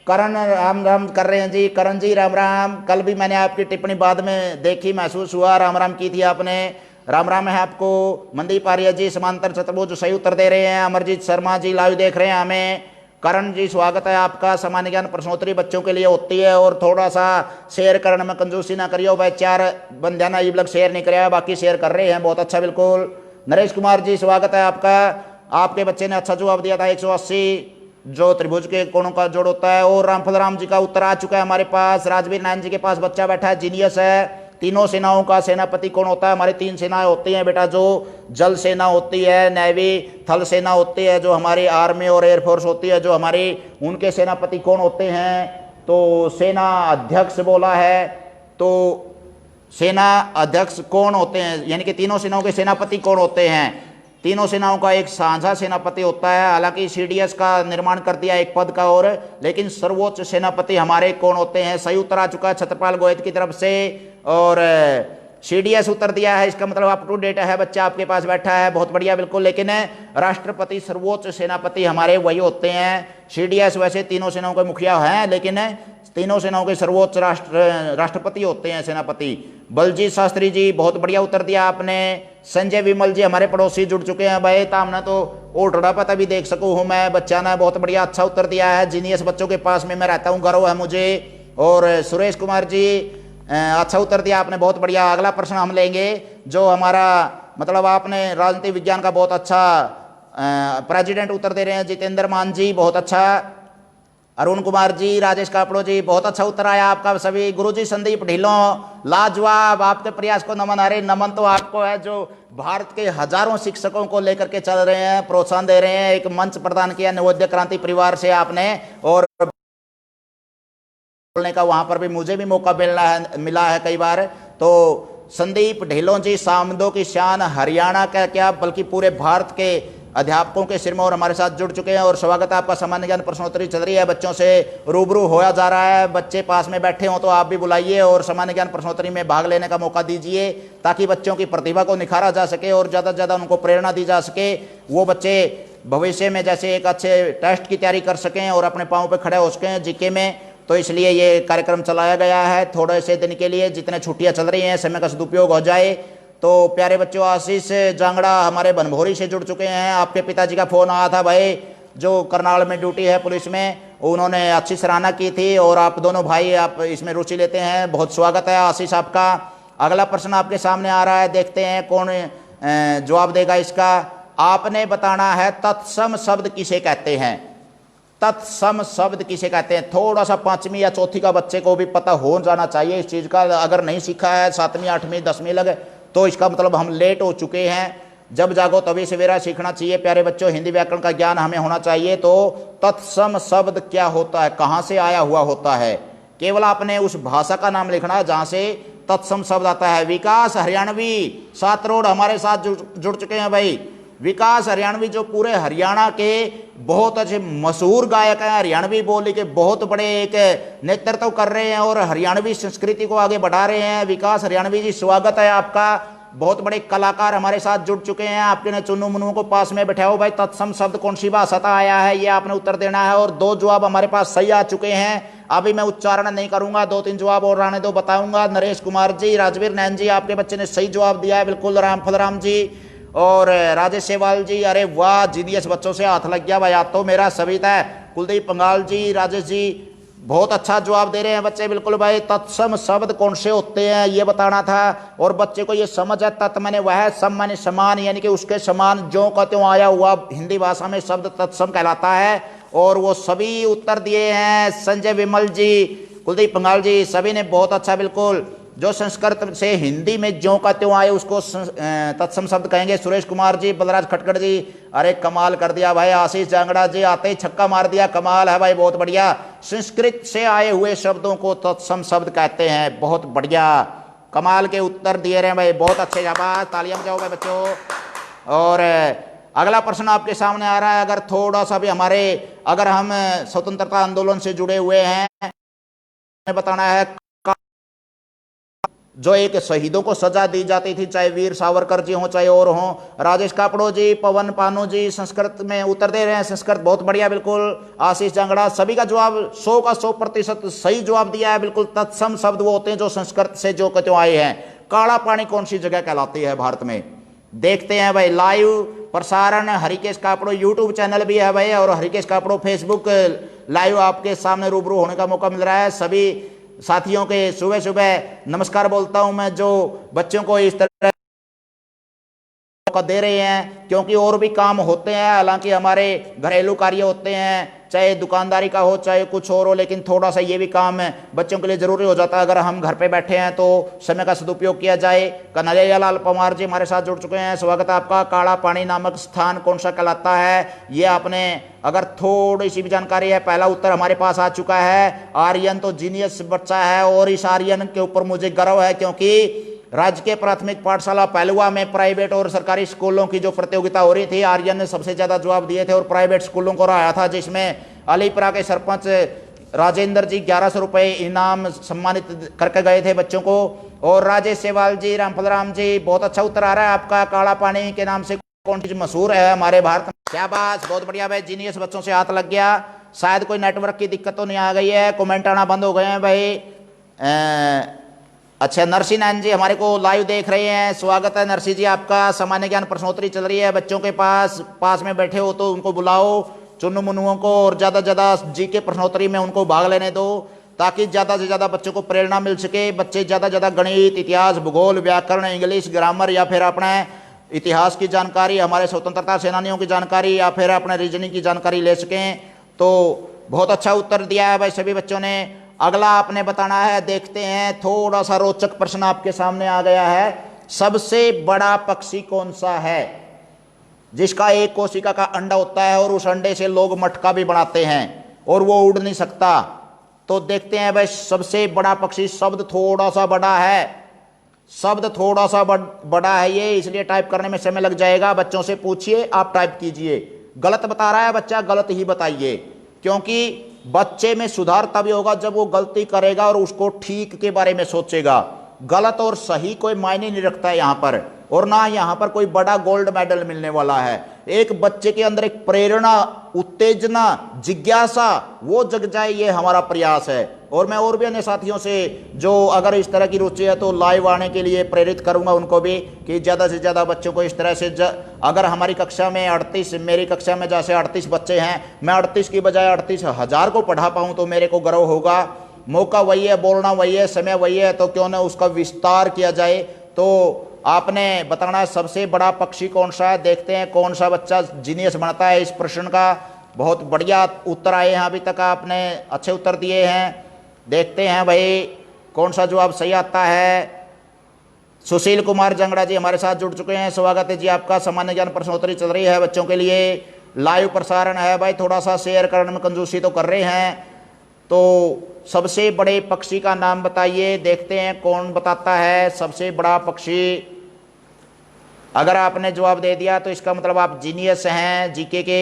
करण राम राम कर रहे हैं जी, करण जी राम राम। कल भी मैंने आपकी टिप्पणी बाद में देखी, महसूस हुआ, राम राम की थी आपने, राम राम है आपको। मनदीप आर्य जी समांतर चतुर्भुज सही उत्तर दे रहे हैं। अमरजीत शर्मा जी लाइव देख रहे हैं हमें। करण जी स्वागत है आपका। सामान्य ज्ञान प्रश्नोत्तरी बच्चों के लिए होती है, और थोड़ा सा शेयर करने में कंजूसी ना करियो भाई, 4 बंदे ना लग शेयर नहीं कराया, बाकी शेयर कर रहे हैं, बहुत अच्छा, बिल्कुल। नरेश कुमार जी स्वागत है आपका। आपके बच्चे ने अच्छा जवाब दिया था, 180 जो त्रिभुज के कोणों का जोड़ होता है। और रामफल राम जी का उत्तर आ चुका है हमारे पास। राजवीर नारायण जी के पास बच्चा बैठा है, जीनियस है। तीनों सेनाओं का सेनापति कौन होता है? हमारी 3 सेनाएं होती हैं बेटा, जो जल सेना होती है, नेवी, थल सेना होती है, जो हमारी आर्मी और एयरफोर्स होती है जो हमारी, उनके सेनापति कौन होते हैं? तो सेना अध्यक्ष बोला है, तो सेना अध्यक्ष कौन होते हैं, यानी कि तीनों सेनाओं के सेनापति कौन होते हैं? तीनों सेनाओं का एक साझा सेनापति होता है। हालांकि सीडीएस का निर्माण कर दिया एक पद का, और लेकिन सर्वोच्च सेनापति हमारे कौन होते हैं? सही उत्तर आ चुका है छत्रपाल गोयत की तरफ से, और सीडीएस उत्तर दिया है, इसका मतलब अप टू डेट है, बच्चा आपके पास बैठा है, बहुत बढ़िया, बिल्कुल। लेकिन राष्ट्रपति सर्वोच्च सेनापति हमारे वही होते हैं। सीडीएस वैसे तीनों सेनाओं के मुखिया हैं, लेकिन तीनों सेनाओं के सर्वोच्च राष्ट्रपति होते हैं, सेनापति। बलजीत शास्त्री जी बहुत बढ़िया उत्तर दिया आपने। संजय विमल जी हमारे पड़ोसी जुड़ चुके हैं भाई, तामना तो ओटड़ा पता भी देख सकूं हूं मैं, बच्चा ने बहुत बढ़िया अच्छा उत्तर दिया है। जीनियस बच्चों के पास में मैं रहता हूं, गर्व है मुझे। और सुरेश कुमार जी अच्छा उत्तर दिया आपने, बहुत बढ़िया। अगला प्रश्न हम लेंगे, जो हमारा मतलब आपने राजनीति विज्ञान का बहुत अच्छा प्रेसिडेंट उत्तर दे रहे हैं जितेंद्र मान जी, बहुत अच्छा। अरुण कुमार जी, राजेश कापड़ो जी, बहुत अच्छा उत्तर आया आपका सभी। गुरुजी संदीप ढिल्लों, लाजवाब, आपके प्रयास को नमन। अरे नमन तो आपको है जो भारत के हजारों शिक्षकों को लेकर के चल रहे हैं, प्रोत्साहन दे रहे हैं। एक मंच प्रदान किया नवोदय क्रांति परिवार से आपने, और बोलने का वहां पर भी मुझे भी मौका मिला है कई बार। तो संदीप ढिल्लों जी, सामदों की शान, हरियाणा का क्या बल्कि पूरे भारत के अध्यापकों के सिर में और हमारे साथ जुड़ चुके हैं, और स्वागत है आपका। सामान्य ज्ञान प्रश्नोत्तरी चल रही है, बच्चों से रूबरू होया जा रहा है। बच्चे पास में बैठे हों तो आप भी बुलाइए और सामान्य ज्ञान प्रश्नोत्तरी में भाग लेने का मौका दीजिए, ताकि बच्चों की प्रतिभा को निखारा जा सके और ज़्यादा से ज़्यादा उनको प्रेरणा दी जा सके। वो बच्चे भविष्य में जैसे एक अच्छे टेस्ट की तैयारी कर सकें और अपने पाँव पे खड़े हो सकें जीके में। तो इसलिए ये कार्यक्रम चलाया गया है थोड़े से दिन के लिए, जितने छुट्टियां चल रही हैं समय का सदुपयोग हो जाए। तो प्यारे बच्चों, आशीष जांगड़ा हमारे बनभोरी से जुड़ चुके हैं। आपके पिताजी का फोन आया था भाई, जो करनाल में ड्यूटी है पुलिस में, उन्होंने अच्छी सराहना की थी और आप दोनों भाई आप इसमें रुचि लेते हैं। बहुत स्वागत है आशीष आपका। अगला प्रश्न आपके सामने आ रहा है, देखते हैं कौन जवाब देगा इसका। आपने बताना है तत्सम शब्द किसे कहते हैं। तत्सम शब्द किसे कहते हैं। थोड़ा सा 5वीं या चौथी का बच्चे को भी पता हो जाना चाहिए इस चीज का। अगर नहीं सीखा है 7वीं 8वीं 10वीं लगे तो इसका मतलब हम लेट हो चुके हैं। जब जागो तभी सवेरा सीखना चाहिए प्यारे बच्चों, हिंदी व्याकरण का ज्ञान हमें होना चाहिए। तो तत्सम शब्द क्या होता है, कहां से आया हुआ होता है। केवल आपने उस भाषा का नाम लिखना है जहां से तत्सम शब्द आता है। विकास हरियाणवी सातरोड हमारे साथ जुड़ चुके हैं भाई। विकास हरियाणवी जो पूरे हरियाणा के बहुत अच्छे मशहूर गायक हैं, हरियाणवी बोली के बहुत बड़े एक नेतृत्व कर रहे हैं और हरियाणवी संस्कृति को आगे बढ़ा रहे हैं। विकास हरियाणवी जी स्वागत है आपका। बहुत बड़े कलाकार हमारे साथ जुड़ चुके हैं। आपके ने चुन्नू मुन्नू को पास में बैठाओ भाई। तत्सम शब्द कौन सी भाषा का आया है ये आपने उत्तर देना है। और 2 जवाब हमारे पास सही आ चुके हैं। अभी मैं उच्चारण नहीं करूंगा, 2-3 जवाब और आने दो बताऊंगा। नरेश कुमार जी, राजवीर नैन जी, आपके बच्चे ने सही जवाब दिया है बिल्कुल। रामफल राम जी और राजेश सेवाल जी, अरे वाह जीडीएस बच्चों से हाथ लग गया भाई। आज तो मेरा सभी था। कुलदीप पंगाल जी, राजेश जी बहुत अच्छा जवाब दे रहे हैं बच्चे बिल्कुल भाई। तत्सम शब्द कौन से होते हैं ये बताना था और बच्चे को ये समझ है। तत् माने वह, सम माने समान, यानी कि उसके समान, जो का त्यों आया हुआ हिंदी भाषा में शब्द तत्सम कहलाता है। और वो सभी उत्तर दिए हैं। संजय विमल जी, कुलदीप पंगाल जी, सभी ने बहुत अच्छा बिल्कुल। जो संस्कृत से हिंदी में ज्यों का त्यों आए उसको तत्सम शब्द कहेंगे। सुरेश कुमार जी, बलराज खटखड़ जी, अरे कमाल कर दिया भाई। आशीष जांगड़ा जी आते ही छक्का मार दिया, कमाल है भाई, बहुत बढ़िया। संस्कृत से आए हुए शब्दों को तत्सम शब्द कहते हैं। बहुत बढ़िया, कमाल के उत्तर दिए रहे भाई, बहुत अच्छे, शाबाश, तालियां बजाओ भाई बच्चों। और अगला प्रश्न आपके सामने आ रहा है। अगर थोड़ा सा भी अगर हम स्वतंत्रता आंदोलन से जुड़े हुए हैं, बताना है जो एक शहीदों को सजा दी जाती थी, चाहे वीर सावरकर जी हों चाहे और हों। राजेश कापड़ो जी, पवन पानू जी संस्कृत में उत्तर दे रहे हैं। संस्कृत बहुत बढ़िया बिल्कुल। आशीष जांगड़ा, सभी का जवाब 100 का 100% सही जवाब दिया है बिल्कुल। तत्सम शब्द वो होते हैं जो संस्कृत से जो क्यों आए हैं। काला पानी कौन सी जगह कहलाती है भारत में, देखते हैं भाई। लाइव प्रसारण हरिकेश कापड़ो यूट्यूब चैनल भी है भाई, और हरिकेश कापड़ो फेसबुक लाइव आपके सामने रूबरू होने का मौका मिल रहा है। सभी साथियों के सुबह सुबह नमस्कार बोलता हूं मैं, जो बच्चों को इस तरह का दे रहे हैं, क्योंकि और भी काम होते हैं। हालांकि हमारे घरेलू कार्य होते हैं, चाहे दुकानदारी का हो चाहे कुछ और हो, लेकिन थोड़ा सा ये भी काम बच्चों के लिए जरूरी हो जाता है। अगर हम घर पे बैठे हैं तो समय का सदुपयोग किया जाए। कन्हैया लाल पवार जी हमारे साथ जुड़ चुके हैं, स्वागत है आपका। काला पानी नामक स्थान कौन सा कहलाता है, ये आपने अगर थोड़ी सी भी जानकारी है। पहला उत्तर हमारे पास आ चुका है। आर्यन तो जीनियस बच्चा है और इस आर्यन के ऊपर मुझे गर्व है, क्योंकि राजकीय प्राथमिक पाठशाला पहलुआ में प्राइवेट और सरकारी स्कूलों की जो प्रतियोगिता हो रही थी, आर्यन ने सबसे ज्यादा जवाब दिए थे और प्राइवेट स्कूलों को हराया था, जिसमें अलीपुरा के सरपंच राजेंद्र जी 1100 रुपए इनाम सम्मानित करके गए थे बच्चों को। और राजेश सेवाल जी, रामफल राम जी, बहुत अच्छा उत्तर आ रहा है आपका। काला पानी के नाम से कौन चीज मशहूर है हमारे भारत में, क्या बात, बहुत बढ़िया भाई। जीनियस बच्चों से हाथ लग गया। शायद कोई नेटवर्क की दिक्कत तो नहीं आ गई है, कमेंट आना बंद हो गए हैं भाई। अच्छा, नरसी नैन जी हमारे को लाइव देख रहे हैं, स्वागत है नरसी जी आपका। सामान्य ज्ञान प्रश्नोत्तरी चल रही है, बच्चों के पास में बैठे हो तो उनको बुलाओ, चुन्नू मुन्नुओं को, और ज्यादा से ज्यादा जी के प्रश्नोत्तरी में उनको भाग लेने दो, ताकि ज्यादा से ज्यादा बच्चों को प्रेरणा मिल सके। बच्चे ज्यादा से ज्यादा गणित, इतिहास, भूगोल, व्याकरण, इंग्लिश, ग्रामर, या फिर अपने इतिहास की जानकारी, हमारे स्वतंत्रता सेनानियों की जानकारी, या फिर अपने रीजनिंग की जानकारी ले सकें। तो बहुत अच्छा उत्तर दिया है भाई सभी बच्चों ने। अगला आपने बताना है, देखते हैं। थोड़ा सा रोचक प्रश्न आपके सामने आ गया है। सबसे बड़ा पक्षी कौन सा है जिसका एक कोशिका का अंडा होता है और उस अंडे से लोग मटका भी बनाते हैं और वो उड़ नहीं सकता? तो देखते हैं भाई, सबसे बड़ा पक्षी, शब्द थोड़ा सा बड़ा है, शब्द थोड़ा सा बड़ा है ये, इसलिए टाइप करने में समय लग जाएगा। बच्चों से पूछिए, आप टाइप कीजिए। गलत बता रहा है बच्चा, गलत ही बताइए, क्योंकि बच्चे में सुधार तभी होगा जब वो गलती करेगा और उसको ठीक के बारे में सोचेगा। गलत और सही कोई मायने नहीं रखता है यहाँ पर, और ना यहाँ पर कोई बड़ा गोल्ड मेडल मिलने वाला है। एक बच्चे के अंदर एक प्रेरणा, उत्तेजना, जिज्ञासा वो जग जाए, ये हमारा प्रयास है। और मैं और भी अन्य साथियों से जो अगर इस तरह की रुचि है तो लाइव आने के लिए प्रेरित करूंगा उनको भी कि ज़्यादा से ज़्यादा बच्चों को इस तरह से अगर हमारी कक्षा में 38, मेरी कक्षा में जैसे 38 बच्चे हैं, मैं 38 की बजाय 38,000 को पढ़ा पाऊँ तो मेरे को गर्व होगा। मौका वही है, बोलना वही है, समय वही है, तो क्यों ना उसका विस्तार किया जाए। तो आपने बताना है सबसे बड़ा पक्षी कौन सा है, देखते हैं कौन सा बच्चा जीनियस बनता है। इस प्रश्न का बहुत बढ़िया उत्तर आए हैं, अभी तक आपने अच्छे उत्तर दिए हैं। देखते हैं भाई कौन सा जवाब सही आता है। सुशील कुमार जंगड़ा जी हमारे साथ जुड़ चुके हैं, स्वागत है जी आपका। सामान्य ज्ञान प्रश्नोत्तरी चल रही है बच्चों के लिए, लाइव प्रसारण है भाई, थोड़ा सा शेयर करने में कंजूसी तो कर रहे हैं। तो सबसे बड़े पक्षी का नाम बताइए, देखते हैं कौन बताता है सबसे बड़ा पक्षी। अगर आपने जवाब दे दिया तो इसका मतलब आप जीनियस हैं। जीके के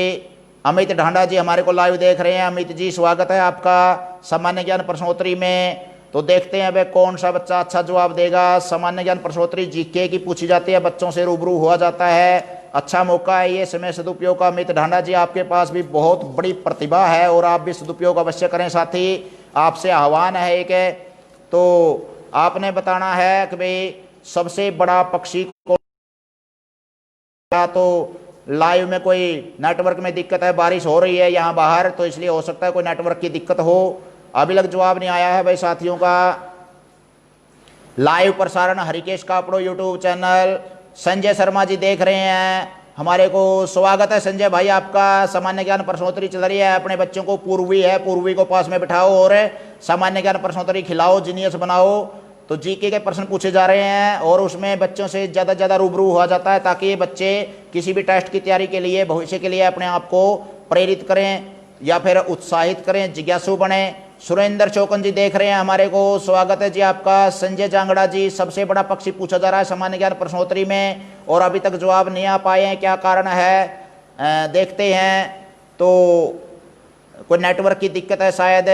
अमित ढांडा जी हमारे को लाइव देख रहे हैं। अमित जी स्वागत है आपका सामान्य ज्ञान प्रश्नोत्तरी में। तो देखते हैं भाई कौन सा बच्चा अच्छा जवाब देगा। सामान्य ज्ञान प्रश्नोत्तरी जीके की पूछी जाती है, बच्चों से रूबरू हुआ जाता है, अच्छा मौका है ये समय सदुपयोग का। अमित ढांडा जी आपके पास भी बहुत बड़ी प्रतिभा है और आप भी सदुपयोग अवश्य करें। साथी आपसे आह्वान है एक, तो आपने बताना है कि भाई सबसे बड़ा पक्षी कौन। तो लाइव में कोई नेटवर्क में दिक्कत है, बारिश हो रही है यहाँ बाहर, तो इसलिए हो सकता है कोई नेटवर्क की दिक्कत हो। अभी तक जवाब नहीं आया है भाई साथियों का। लाइव प्रसारण हरिकेश कापड़ो यूट्यूब चैनल, संजय शर्मा जी देख रहे हैं हमारे को, स्वागत है संजय भाई आपका। सामान्य ज्ञान प्रश्नोत्तरी चल रही है, अपने बच्चों को पूर्वी है, पूर्वी को पास में बिठाओ और सामान्य ज्ञान प्रश्नोत्तरी खिलाओ, जीनियस बनाओ। तो जीके के प्रश्न पूछे जा रहे हैं और उसमें बच्चों से ज़्यादा ज़्यादा रूबरू हुआ जाता है, ताकि ये बच्चे किसी भी टेस्ट की तैयारी के लिए, भविष्य के लिए अपने आप को प्रेरित करें या फिर उत्साहित करें, जिज्ञासु बने। सुरेंद्र चौकन जी देख रहे हैं हमारे को, स्वागत है जी आपका। संजय जांगड़ा जी सबसे बड़ा पक्षी पूछा जा रहा है सामान्य ज्ञान प्रश्नोत्तरी में और अभी तक जवाब नहीं आ पाए हैं, क्या कारण है देखते हैं। तो कोई नेटवर्क की दिक्कत है शायद।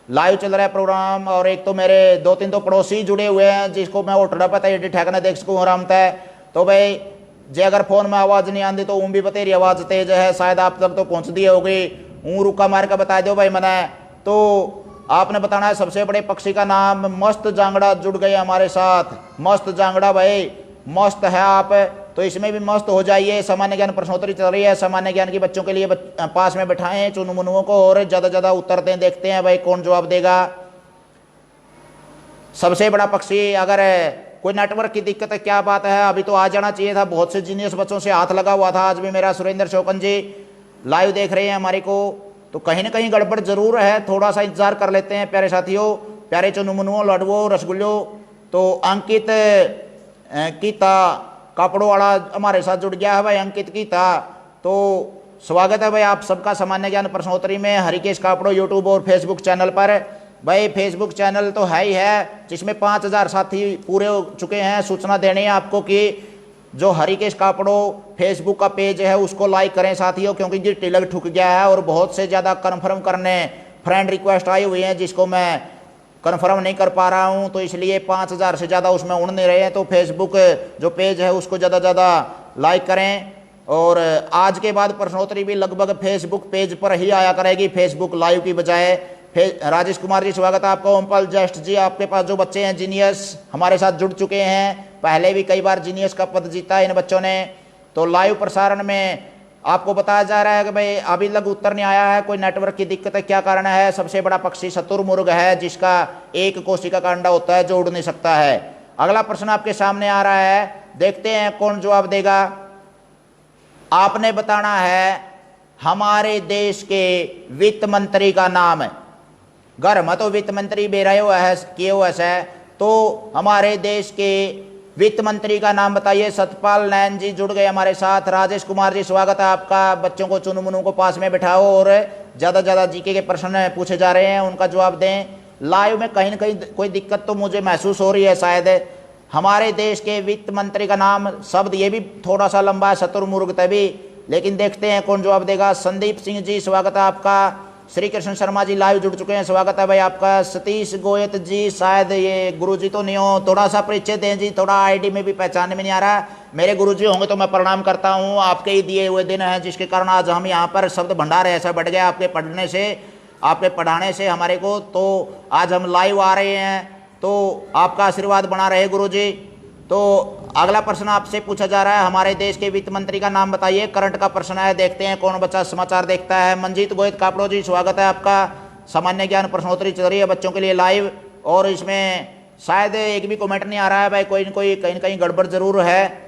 लाइव चल रहा है प्रोग्राम और एक तो मेरे 2-3 तो पड़ोसी जुड़े हुए हैं जिसको मैं उठना पता है ठेकना देख सकूँ आराम है। तो भाई जे अगर फोन में आवाज़ नहीं आती तो ऊँ भी बतेरी आवाज़ तेज है, शायद आप तक तो पहुँच दी होगी। ऊँ रुका मार का बता दो भाई मैंने। तो आपने बताना है सबसे बड़े पक्षी का नाम। मस्त जांगड़ा जुड़ गए हमारे साथ, मस्त जांगड़ा भाई, मस्त है आप, तो इसमें भी मस्त हो जाइए। सामान्य ज्ञान प्रश्नोत्तरी चल रही है, सामान्य ज्ञान की बच्चों के लिए पास में बिठाएं चुनु मुनुओं को और ज़्यादा ज़्यादा उत्तर दें। देखते हैं भाई कौन जवाब देगा। सबसे बड़ा पक्षी, अगर कोई नेटवर्क की दिक्कत है क्या बात है, अभी तो आ जाना चाहिए था। बहुत से जीनियस बच्चों से हाथ लगा हुआ था आज भी मेरा। सुरेंद्र चौकन जी लाइव देख रहे हैं हमारे को, तो कहीं ना कहीं गड़बड़ जरूर है, थोड़ा सा इंतजार कर लेते हैं प्यारे साथियों, प्यारे चुनु मुनुओं, लडवो, रसगुल्लो। तो अंकित गीता कापड़ों वाला हमारे साथ जुड़ गया है भाई, अंकित गीता। तो स्वागत है भाई आप सबका सामान्य ज्ञान प्रश्नोत्तरी में हरिकेश कापड़ो यूट्यूब और फेसबुक चैनल पर। भाई फेसबुक चैनल तो है ही है जिसमें 5000 साथी पूरे हो चुके हैं। सूचना देनी है आपको कि जो हरिकेश कापड़ो फेसबुक का पेज है उसको लाइक करें साथियों, क्योंकि ये टिलक ठुक गया है और बहुत से ज़्यादा कन्फर्म करने फ्रेंड रिक्वेस्ट आई हुई हैं जिसको मैं कन्फर्म नहीं कर पा रहा हूं, तो इसलिए 5000 से ज़्यादा उसमें उड़ नहीं रहे हैं। तो फेसबुक जो पेज है उसको ज़्यादा ज़्यादा लाइक करें। और आज के बाद प्रश्नोत्तरी भी लगभग फेसबुक पेज पर ही आया करेगी, फेसबुक लाइव की बजाय। राजेश कुमार जी स्वागत है आपका। ओमपाल जस्ट जी आपके पास जो बच्चे हैं जीनियस हमारे साथ जुड़ चुके हैं, पहले भी कई बार जीनियस का पद जीता है इन बच्चों ने। तो लाइव प्रसारण में आपको बताया जा रहा है कि भाई अभी तक उत्तर नहीं आया है, कोई नेटवर्क की दिक्कत है, क्या कारण है। सबसे बड़ा पक्षी शतुरमुर्ग है जिसका एक कोशिका का अंडा होता है जो उड़ नहीं सकता है। अगला प्रश्न आपके सामने आ रहा है, देखते हैं कौन जवाब देगा। आपने बताना है हमारे देश के वित्त मंत्री का नाम है। घर में तो वित्त मंत्री बेरायो है किए हुए है, तो हमारे देश के वित्त मंत्री का नाम बताइए। सतपाल नैन जी जुड़ गए हमारे साथ। राजेश कुमार जी स्वागत है आपका। बच्चों को चुनु मुनु को पास में बिठाओ और ज़्यादा ज़्यादा जीके के प्रश्न पूछे जा रहे हैं उनका जवाब दें। लाइव में कहीं ना कहीं कोई दिक्कत तो मुझे महसूस हो रही है शायद। हमारे देश के वित्त मंत्री का नाम, शब्द ये भी थोड़ा सा लंबा है, शतुरमुर्ग तभी, लेकिन देखते हैं कौन जवाब देगा। संदीप सिंह जी स्वागत है आपका। श्री कृष्ण शर्मा जी लाइव जुड़ चुके हैं, स्वागत है भाई आपका। सतीश गोयत जी, शायद ये गुरु जी तो नहीं हो, थोड़ा सा परिचय दें जी, थोड़ा आईडी में भी पहचान में नहीं आ रहा। मेरे गुरुजी होंगे तो मैं प्रणाम करता हूँ। आपके ही दिए हुए दिन हैं जिसके कारण आज हम यहाँ पर शब्द भंडार ऐसा बढ़ गया आपके पढ़ने से, आपके पढ़ाने से हमारे को, तो आज हम लाइव आ रहे हैं। तो आपका आशीर्वाद बना रहे गुरुजी। तो अगला प्रश्न आपसे पूछा जा रहा है, हमारे देश के वित्त मंत्री का नाम बताइए। करंट का प्रश्न है, देखते हैं कौन बच्चा समाचार देखता है। मंजीत गोहित कापड़ो जी, स्वागत है आपका। सामान्य ज्ञान प्रश्नोत्तरी चल रही है बच्चों के लिए लाइव, और इसमें शायद एक भी कमेंट नहीं आ रहा है भाई, कोई न कोई कहीं न कहीं गड़बड़ जरूर है।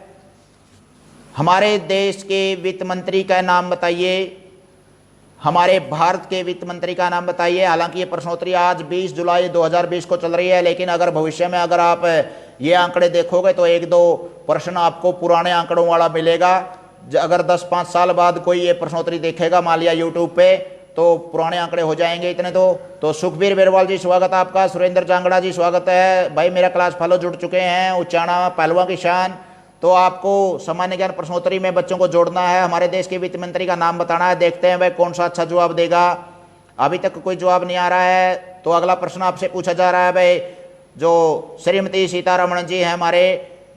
हमारे देश के वित्त मंत्री का नाम बताइए, हमारे भारत के वित्त मंत्री का नाम बताइए। हालांकि ये प्रश्नोत्तरी आज 20 जुलाई 2020 को चल रही है, लेकिन अगर भविष्य में अगर आप ये आंकड़े देखोगे तो एक दो प्रश्न आपको पुराने आंकड़ों वाला मिलेगा। अगर 10-5 साल बाद कोई ये प्रश्नोत्तरी देखेगा मान लिया यूट्यूब पे, तो पुराने आंकड़े हो जाएंगे इतने। तो सुखबीर बेरवाल जी स्वागत है आपका। सुरेंद्र जांगड़ा जी स्वागत है भाई, मेरा क्लास फॉलो जुड़ चुके हैं। उच्चाणा पहलवा की शान। तो आपको सामान्य ज्ञान प्रश्नोत्तरी में बच्चों को जोड़ना है, हमारे देश के वित्त मंत्री का नाम बताना है। देखते हैं भाई कौन सा अच्छा जवाब देगा। अभी तक कोई जवाब नहीं आ रहा है, तो अगला प्रश्न आपसे पूछा जा रहा है भाई, जो श्रीमती सीतारमण जी हैं, हमारे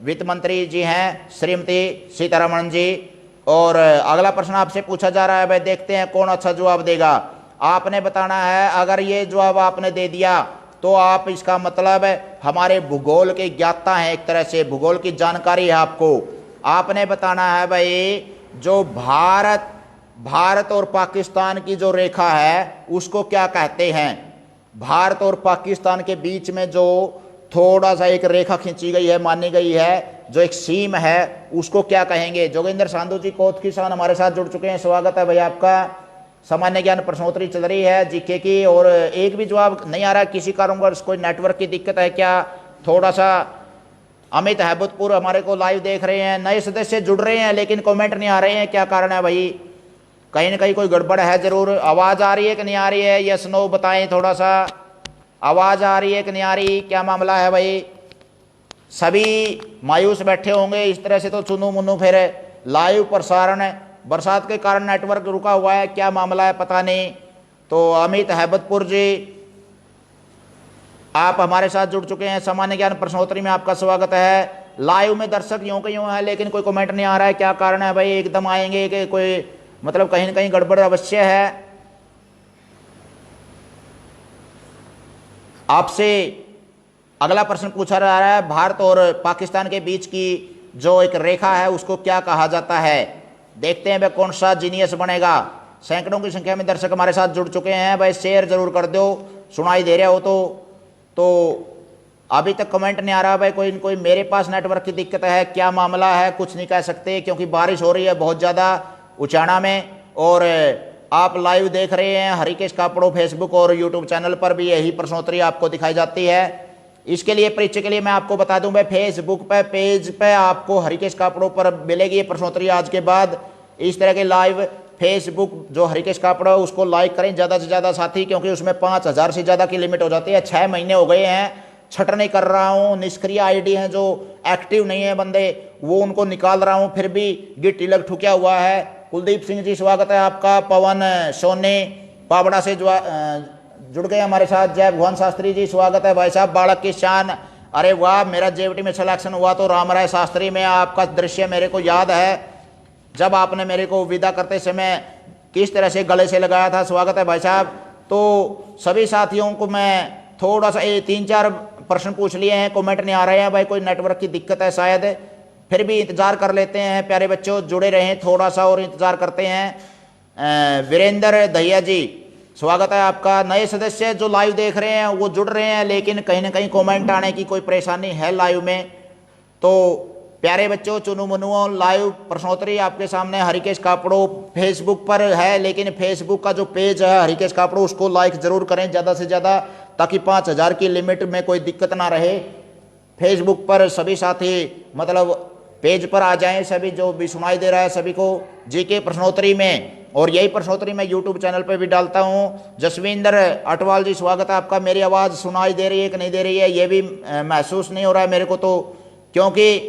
वित्त मंत्री जी हैं श्रीमती सीतारमण जी। और अगला प्रश्न आपसे पूछा जा रहा है भाई, देखते हैं कौन अच्छा जवाब देगा। आपने बताना है, अगर ये जवाब आपने दे दिया तो आप इसका मतलब है हमारे भूगोल के ज्ञाता हैं, एक तरह से भूगोल की जानकारी है आपको। आपने बताना है भाई, जो भारत और पाकिस्तान की जो रेखा है उसको क्या कहते हैं। भारत और पाकिस्तान के बीच में जो थोड़ा सा एक रेखा खींची गई है, मानी गई है, जो एक सीम है, उसको क्या कहेंगे। जोगेंद्र सांधु जी कोत किसान हमारे साथ जुड़ चुके हैं, स्वागत है भाई आपका। सामान्य ज्ञान प्रश्नोत्तरी चल रही है जीके की, और एक भी जवाब नहीं आ रहा है किसी कारणवश। कोई नेटवर्क की दिक्कत है क्या थोड़ा सा। अमित हैबतपुर हमारे को लाइव देख रहे हैं, नए सदस्य जुड़ रहे हैं लेकिन कमेंट नहीं आ रहे हैं, क्या कारण है भाई। कहीं ना कहीं कोई गड़बड़ है जरूर। आवाज आ रही है कि नहीं आ रही है, यस नो बताएं थोड़ा सा। आवाज आ रही है कि नहीं आ रही, क्या मामला है भाई। सभी मायूस बैठे होंगे इस तरह से, तो चुनू मुन्नू फिर लाइव प्रसारण, बरसात के कारण नेटवर्क रुका हुआ है, क्या मामला है पता नहीं। तो अमित हैबतपुर जी आप हमारे साथ जुड़ चुके हैं। सामान्य ज्ञान प्रश्नोत्तरी में आपका स्वागत है। लाइव में दर्शक यूं के यूं है लेकिन कोई कमेंट नहीं आ रहा है, क्या कारण है भाई। एकदम आएंगे कि कोई मतलब कहीं ना कहीं गड़बड़ अवश्य है। आपसे अगला प्रश्न पूछा जा रहा है, भारत और पाकिस्तान के बीच की जो एक रेखा है उसको क्या कहा जाता है। देखते हैं भाई कौन सा जीनियस बनेगा। सैकड़ों की संख्या में दर्शक हमारे साथ जुड़ चुके हैं भाई, शेयर जरूर कर दो सुनाई दे रहा हो तो अभी तक कमेंट नहीं आ रहा भाई। कोई मेरे पास नेटवर्क की दिक्कत है, क्या मामला है कुछ नहीं कह सकते, क्योंकि बारिश हो रही है बहुत ज़्यादा उचाना में। और आप लाइव देख रहे हैं हरिकेश कापड़ो फेसबुक और यूट्यूब चैनल पर भी यही प्रश्नोत्तरी आपको दिखाई जाती है। इसके लिए परिचय के लिए मैं आपको बता दूं भाई, फेसबुक पे पेज पे आपको हरिकेश कापड़ो पर मिलेगी ये प्रश्नोत्तरी आज के बाद। इस तरह के लाइव फेसबुक जो हरिकेश कापड़ो उसको लाइक करें ज़्यादा से ज़्यादा साथी, क्योंकि उसमें 5000 से ज़्यादा की लिमिट हो जाती है। 6 महीने हो गए हैं छट नहीं कर रहा हूँ, निष्क्रिय आईडी हैं जो एक्टिव नहीं है बंदे, वो उनको निकाल रहा हूँ, फिर भी गिट्टी लग ठुकिया हुआ है। कुलदीप सिंह जी स्वागत है आपका। पवन सोनी पावड़ा से जुड़ गए हमारे साथ। जय भगवान शास्त्री जी स्वागत है भाई साहब। बालक की शान, अरे वाह, मेरा जेवीटी में सिलेक्शन हुआ तो रामराय शास्त्री में आपका दृश्य मेरे को याद है, जब आपने मेरे को विदा करते समय किस तरह से गले से लगाया था। स्वागत है भाई साहब। तो सभी साथियों को मैं थोड़ा सा 3-4 प्रश्न पूछ लिए हैं, कमेंट नहीं आ रहे हैं भाई, कोई नेटवर्क की दिक्कत है शायद, फिर भी इंतजार कर लेते हैं। प्यारे बच्चों जुड़े रहें, थोड़ा सा और इंतजार करते हैं। वीरेंद्र दहिया जी स्वागत है आपका। नए सदस्य जो लाइव देख रहे हैं वो जुड़ रहे हैं, लेकिन कहीं ना कहीं कमेंट आने की कोई परेशानी है लाइव में। तो प्यारे बच्चों चुनु मनुओं, लाइव प्रश्नोत्तरी आपके सामने हरिकेश कापड़ो फेसबुक पर है, लेकिन फेसबुक का जो पेज है हरिकेश कापड़ो उसको लाइक जरूर करें ज़्यादा से ज़्यादा, ताकि 5000 की लिमिट में कोई दिक्कत ना रहे। फेसबुक पर सभी साथी मतलब पेज पर आ जाएं, सभी जो भी सुनाई दे रहा है सभी को जीके प्रश्नोत्तरी में। और यही प्रश्नोत्तरी मैं यूट्यूब चैनल पर भी डालता हूँ। जसविंदर अटवाल जी स्वागत है आपका। मेरी आवाज़ सुनाई दे रही है कि नहीं दे रही है ये भी महसूस नहीं हो रहा है मेरे को, तो क्योंकि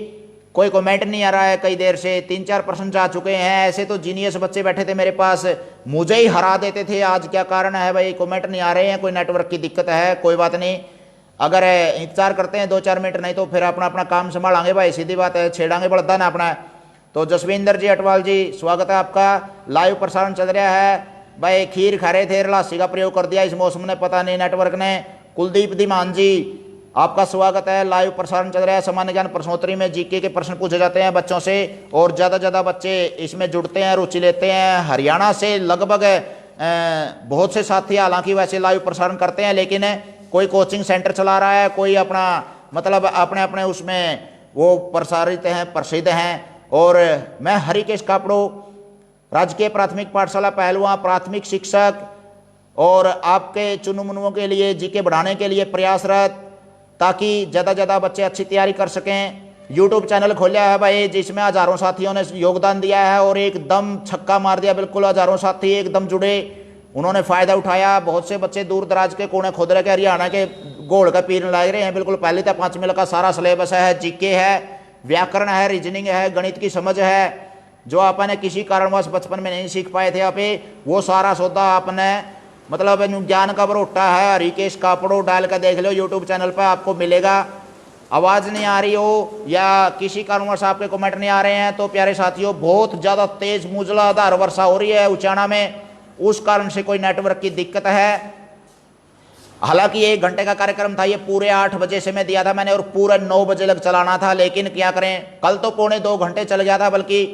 कोई कमेंट नहीं आ रहा है कई देर से। 3-4 प्रश्न जा चुके हैं। ऐसे तो जीनियस बच्चे बैठे थे मेरे पास, मुझे ही हरा देते थे। आज क्या कारण है भाई, कमेंट नहीं आ रहे हैं, कोई नेटवर्क की दिक्कत है, कोई बात नहीं। अगर इंतजार करते हैं 2-4 मिनट, नहीं तो फिर अपना अपना काम संभालेंगे भाई, सीधी बात है, छेड़ांगे बढ़ता ना अपना। तो जसविंदर जी अटवाल जी स्वागत है आपका। लाइव प्रसारण चल रहा है भाई, खीर खा रहे थे, लासी का प्रयोग कर दिया इस मौसम ने, पता नहीं नेटवर्क ने। कुलदीप धीमान जी आपका स्वागत है, लाइव प्रसारण चल रहा है। सामान्य ज्ञान प्रश्नोत्तरी में जीके के प्रश्न पूछे जाते हैं बच्चों से, और ज़्यादा ज़्यादा बच्चे इसमें जुड़ते हैं, रुचि लेते हैं। हरियाणा से लगभग बहुत से साथी हालांकि वैसे लाइव प्रसारण करते हैं, लेकिन कोई कोचिंग सेंटर चला रहा है, कोई अपना मतलब अपने अपने उसमें वो प्रसारित हैं, प्रसिद्ध हैं। और मैं हरिकेश कापड़ो, राजकीय प्राथमिक पाठशाला पहलवा, प्राथमिक शिक्षक, और आपके चुनमुनुओं के लिए जीके बढ़ाने के लिए प्रयासरत, ताकि ज़्यादा ज़्यादा बच्चे अच्छी तैयारी कर सकें। यूट्यूब चैनल खोला है भाई, जिसमें हज़ारों साथियों ने योगदान दिया है, और एकदम छक्का मार दिया बिल्कुल, हज़ारों साथी एकदम जुड़े, उन्होंने फ़ायदा उठाया। बहुत से बच्चे दूर दराज के कोने खोदरे के हरियाणा के घोल का पीने लग रहे हैं बिल्कुल। पहले तक 5 का सारा सिलेबस है, जीके है, व्याकरण है, रीजनिंग है, गणित की समझ है, जो आपने किसी कारणवश बचपन में नहीं सीख पाए थे आपे, वो सारा सौदा आपने मतलब ज्ञान का बरोटा है। हरिकेश कापड़ो डाल कर देख लो यूट्यूब चैनल पर, आपको मिलेगा। आवाज़ नहीं आ रही हो या किसी कारणवश आपके कमेंट नहीं आ रहे हैं तो प्यारे साथियों, बहुत ज़्यादा तेज़ मूसलाधार वर्षा हो रही है उचाना में, उस कारण से कोई नेटवर्क की दिक्कत है। हालांकि 1 घंटे का कार्यक्रम था, ये पूरे 8 बजे से मैं दिया था मैंने, और पूरा 9 बजे लग चलाना था, लेकिन क्या करें, कल तो 2.25 घंटे चल गया था बल्कि।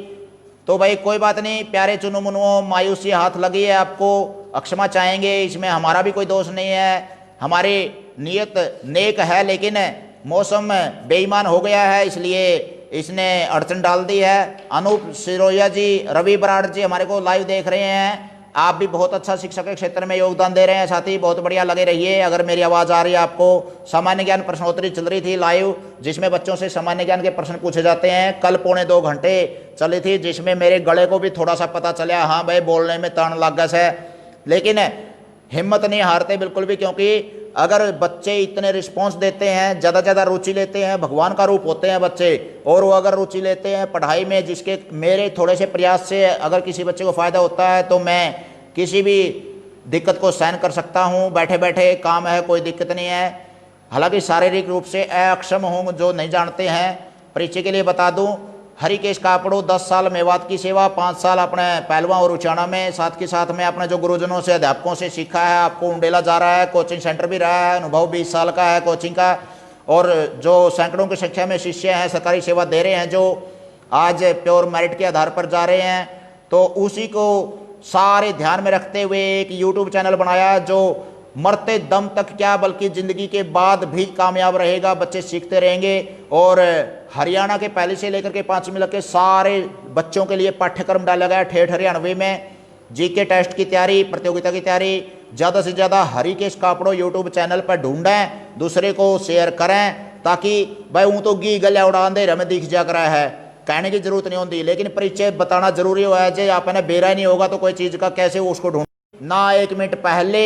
तो भाई कोई बात नहीं, प्यारे चुनु मुनुओं, मायूसी हाथ लगी है आपको, अक्षमा चाहेंगे, इसमें हमारा भी कोई दोष नहीं है, हमारी नीयत नेक है, लेकिन मौसम बेईमान हो गया है, इसलिए इसने अड़चन डाल दी है। अनूप सिरोया जी, रवि बराड़ जी हमारे को लाइव देख रहे हैं, आप भी बहुत अच्छा शिक्षा के क्षेत्र में योगदान दे रहे हैं साथी, बहुत बढ़िया लगे रहिए। अगर मेरी आवाज़ आ रही है आपको, सामान्य ज्ञान प्रश्नोत्तरी चल रही थी लाइव, जिसमें बच्चों से सामान्य ज्ञान के प्रश्न पूछे जाते हैं, कल 2.25 घंटे चली थी, जिसमें मेरे गले को भी थोड़ा सा पता चला, हाँ भाई बोलने में तान लग गया है, लेकिन हिम्मत नहीं हारते बिल्कुल भी, क्योंकि अगर बच्चे इतने रिस्पॉन्स देते हैं, ज़्यादा ज़्यादा रुचि लेते हैं, भगवान का रूप होते हैं बच्चे, और वो अगर रुचि लेते हैं पढ़ाई में, जिसके मेरे थोड़े से प्रयास से अगर किसी बच्चे को फ़ायदा होता है तो मैं किसी भी दिक्कत को सहन कर सकता हूँ, बैठे बैठे काम है, कोई दिक्कत नहीं है। हालांकि शारीरिक रूप से अक्षम हूँ, जो नहीं जानते हैं, परिचय के लिए बता दूँ, हरिकेश कापड़ो 10 साल मेवात की सेवा, 5 साल अपने पहलवा और उचाना में, साथ के साथ में अपने जो गुरुजनों से अध्यापकों से सीखा है, आपको उंडेला जा रहा है, कोचिंग सेंटर भी रहा है, अनुभव 20 साल का है कोचिंग का, और जो सैकड़ों की संख्या में शिष्य हैं, सरकारी सेवा दे रहे हैं, जो आज प्योर मेरिट के आधार पर जा रहे हैं, तो उसी को सारे ध्यान में रखते हुए एक यूट्यूब चैनल बनाया, जो मरते दम तक क्या बल्कि ज़िंदगी के बाद भी कामयाब रहेगा, बच्चे सीखते रहेंगे। और हरियाणा के पहले से लेकर के 5वीं तक के सारे बच्चों के लिए पाठ्यक्रम डाला गया ठेठ हरियाणवी में, जीके टेस्ट की तैयारी, प्रतियोगिता की तैयारी। ज़्यादा से ज़्यादा हरिकेश कापड़ो यूट्यूब चैनल पर ढूंढें, दूसरे को शेयर करें, ताकि भाई ऊँ तो घी गलिया उड़ा अंधेरे में दिख जा रहा है, कहने की जरूरत नहीं होती, लेकिन परिचय बताना जरूरी हुआ है। जो आपने बेरा ही नहीं होगा तो कोई चीज़ का कैसे उसको ढूंढ, ना 1 मिनट पहले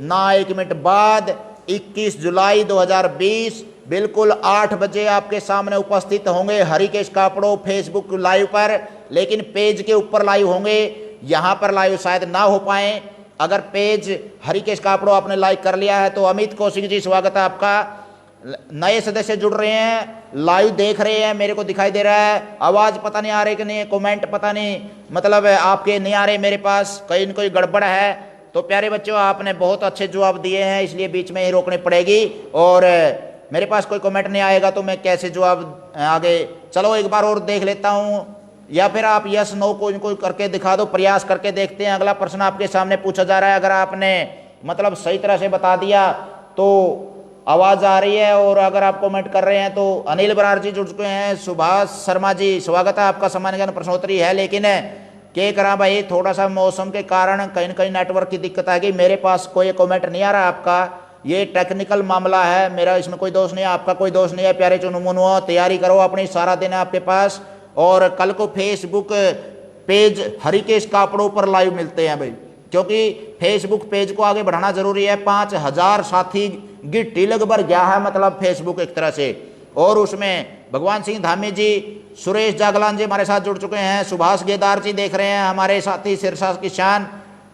ना 1 मिनट बाद, 21 जुलाई 2020 बिल्कुल 8 बजे आपके सामने उपस्थित होंगे हरिकेश कापड़ो फेसबुक लाइव पर, लेकिन पेज के ऊपर लाइव होंगे, यहाँ पर लाइव शायद ना हो पाए। अगर पेज हरिकेश कापड़ो आपने लाइक कर लिया है तो अमित कौशिक जी स्वागत है आपका। नए सदस्य जुड़ रहे हैं, लाइव देख रहे हैं, मेरे को दिखाई दे रहा है, आवाज़ पता नहीं आ रही कि नहीं, कमेंट पता नहीं मतलब आपके नहीं आ रहे मेरे पास, कहीं न कोई गड़बड़ है। तो प्यारे बच्चों, आपने बहुत अच्छे जवाब दिए हैं, इसलिए बीच में ही रोकनी पड़ेगी, और मेरे पास कोई कमेंट नहीं आएगा तो मैं कैसे जवाब आगे। चलो एक बार और देख लेता हूँ, या फिर आप यस नो को इनको करके दिखा दो, प्रयास करके देखते हैं। अगला प्रश्न आपके सामने पूछा जा रहा है, अगर आपने मतलब सही तरह से बता दिया तो आवाज़ आ रही है, और अगर आप कमेंट कर रहे हैं तो अनिल बराड़ जी जुड़ चुके हैं, सुभाष शर्मा जी स्वागत है आपका। सामान्य ज्ञान प्रश्नोत्तरी है, लेकिन क्या करा भाई, थोड़ा सा मौसम के कारण कहीं न कहीं नेटवर्क की दिक्कत आ गई, मेरे पास कोई कमेंट नहीं आ रहा आपका, ये टेक्निकल मामला है, मेरा इसमें कोई दोष नहीं है, आपका कोई दोष नहीं है। प्यारे चुनमुनुओं, तैयारी करो अपनी, सारा दिन है आपके पास, और कल को फेसबुक पेज हरिकेश कापड़ो पर लाइव मिलते हैं भाई, क्योंकि फेसबुक पेज को आगे बढ़ाना जरूरी है। 5000 साथी गिट्टी लगभग गया है मतलब फेसबुक एक तरह से, और उसमें भगवान सिंह धामी जी, सुरेश जागलान जी हमारे साथ जुड़ चुके हैं, सुभाष गेदार जी देख रहे हैं, हमारे साथी सिरसा की शान,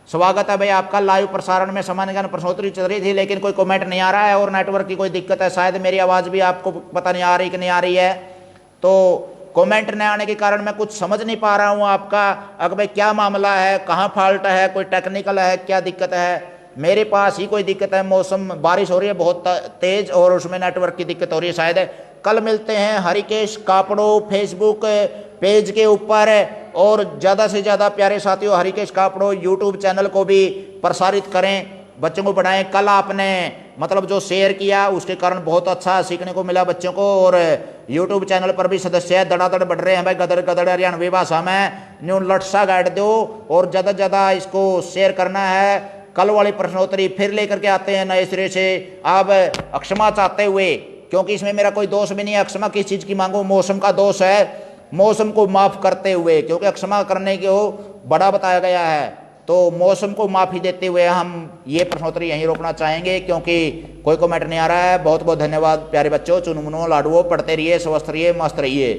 स्वागत है भाई आपका लाइव प्रसारण में। सामान्य ज्ञान प्रश्नोत्तरी चल रही थी लेकिन कोई कमेंट नहीं आ रहा है और नेटवर्क की कोई दिक्कत है, शायद मेरी आवाज़ भी आपको पता नहीं आ रही कि नहीं आ रही है। तो कमेंट नहीं आने के कारण मैं कुछ समझ नहीं पा रहा हूँ आपका, अगर भाई क्या मामला है, कहाँ फॉल्ट है, कोई टेक्निकल है, क्या दिक्कत है। मेरे पास ही कोई दिक्कत है, मौसम बारिश हो रही है बहुत तेज और उसमें नेटवर्क की दिक्कत हो रही है शायद। कल मिलते हैं हरिकेश कापड़ो फेसबुक पेज के ऊपर, और ज़्यादा से ज़्यादा प्यारे साथियों हरिकेश कापड़ो यूट्यूब चैनल को भी प्रसारित करें, बच्चों को बढ़ाएं। कल आपने मतलब जो शेयर किया उसके कारण बहुत अच्छा सीखने को मिला बच्चों को, और यूट्यूब चैनल पर भी सदस्य धड़ाधड़ बढ़ रहे हैं भाई, गदर गदड़ हरियाणवी भाषा में न्यू लटसा गाइड दो और ज़्यादा से ज़्यादा इसको शेयर करना है। कल वाली प्रश्नोत्तरी फिर लेकर के आते हैं नए सिरे से। अब अक्षमा चाहते हुए, क्योंकि इसमें मेरा कोई दोष भी नहीं है, अक्षमा किस चीज़ की मांगो, मौसम का दोष है, मौसम को माफ़ करते हुए, क्योंकि अक्षमा करने को बड़ा बताया गया है, तो मौसम को माफ़ी देते हुए हम ये प्रश्नोत्तरी यहीं रोकना चाहेंगे, क्योंकि कोई कमेंट नहीं आ रहा है। बहुत बहुत धन्यवाद प्यारे बच्चों, चुनमुनो लाडुओ, पढ़ते रहिए, स्वस्थ रहिए, मस्त रहिए।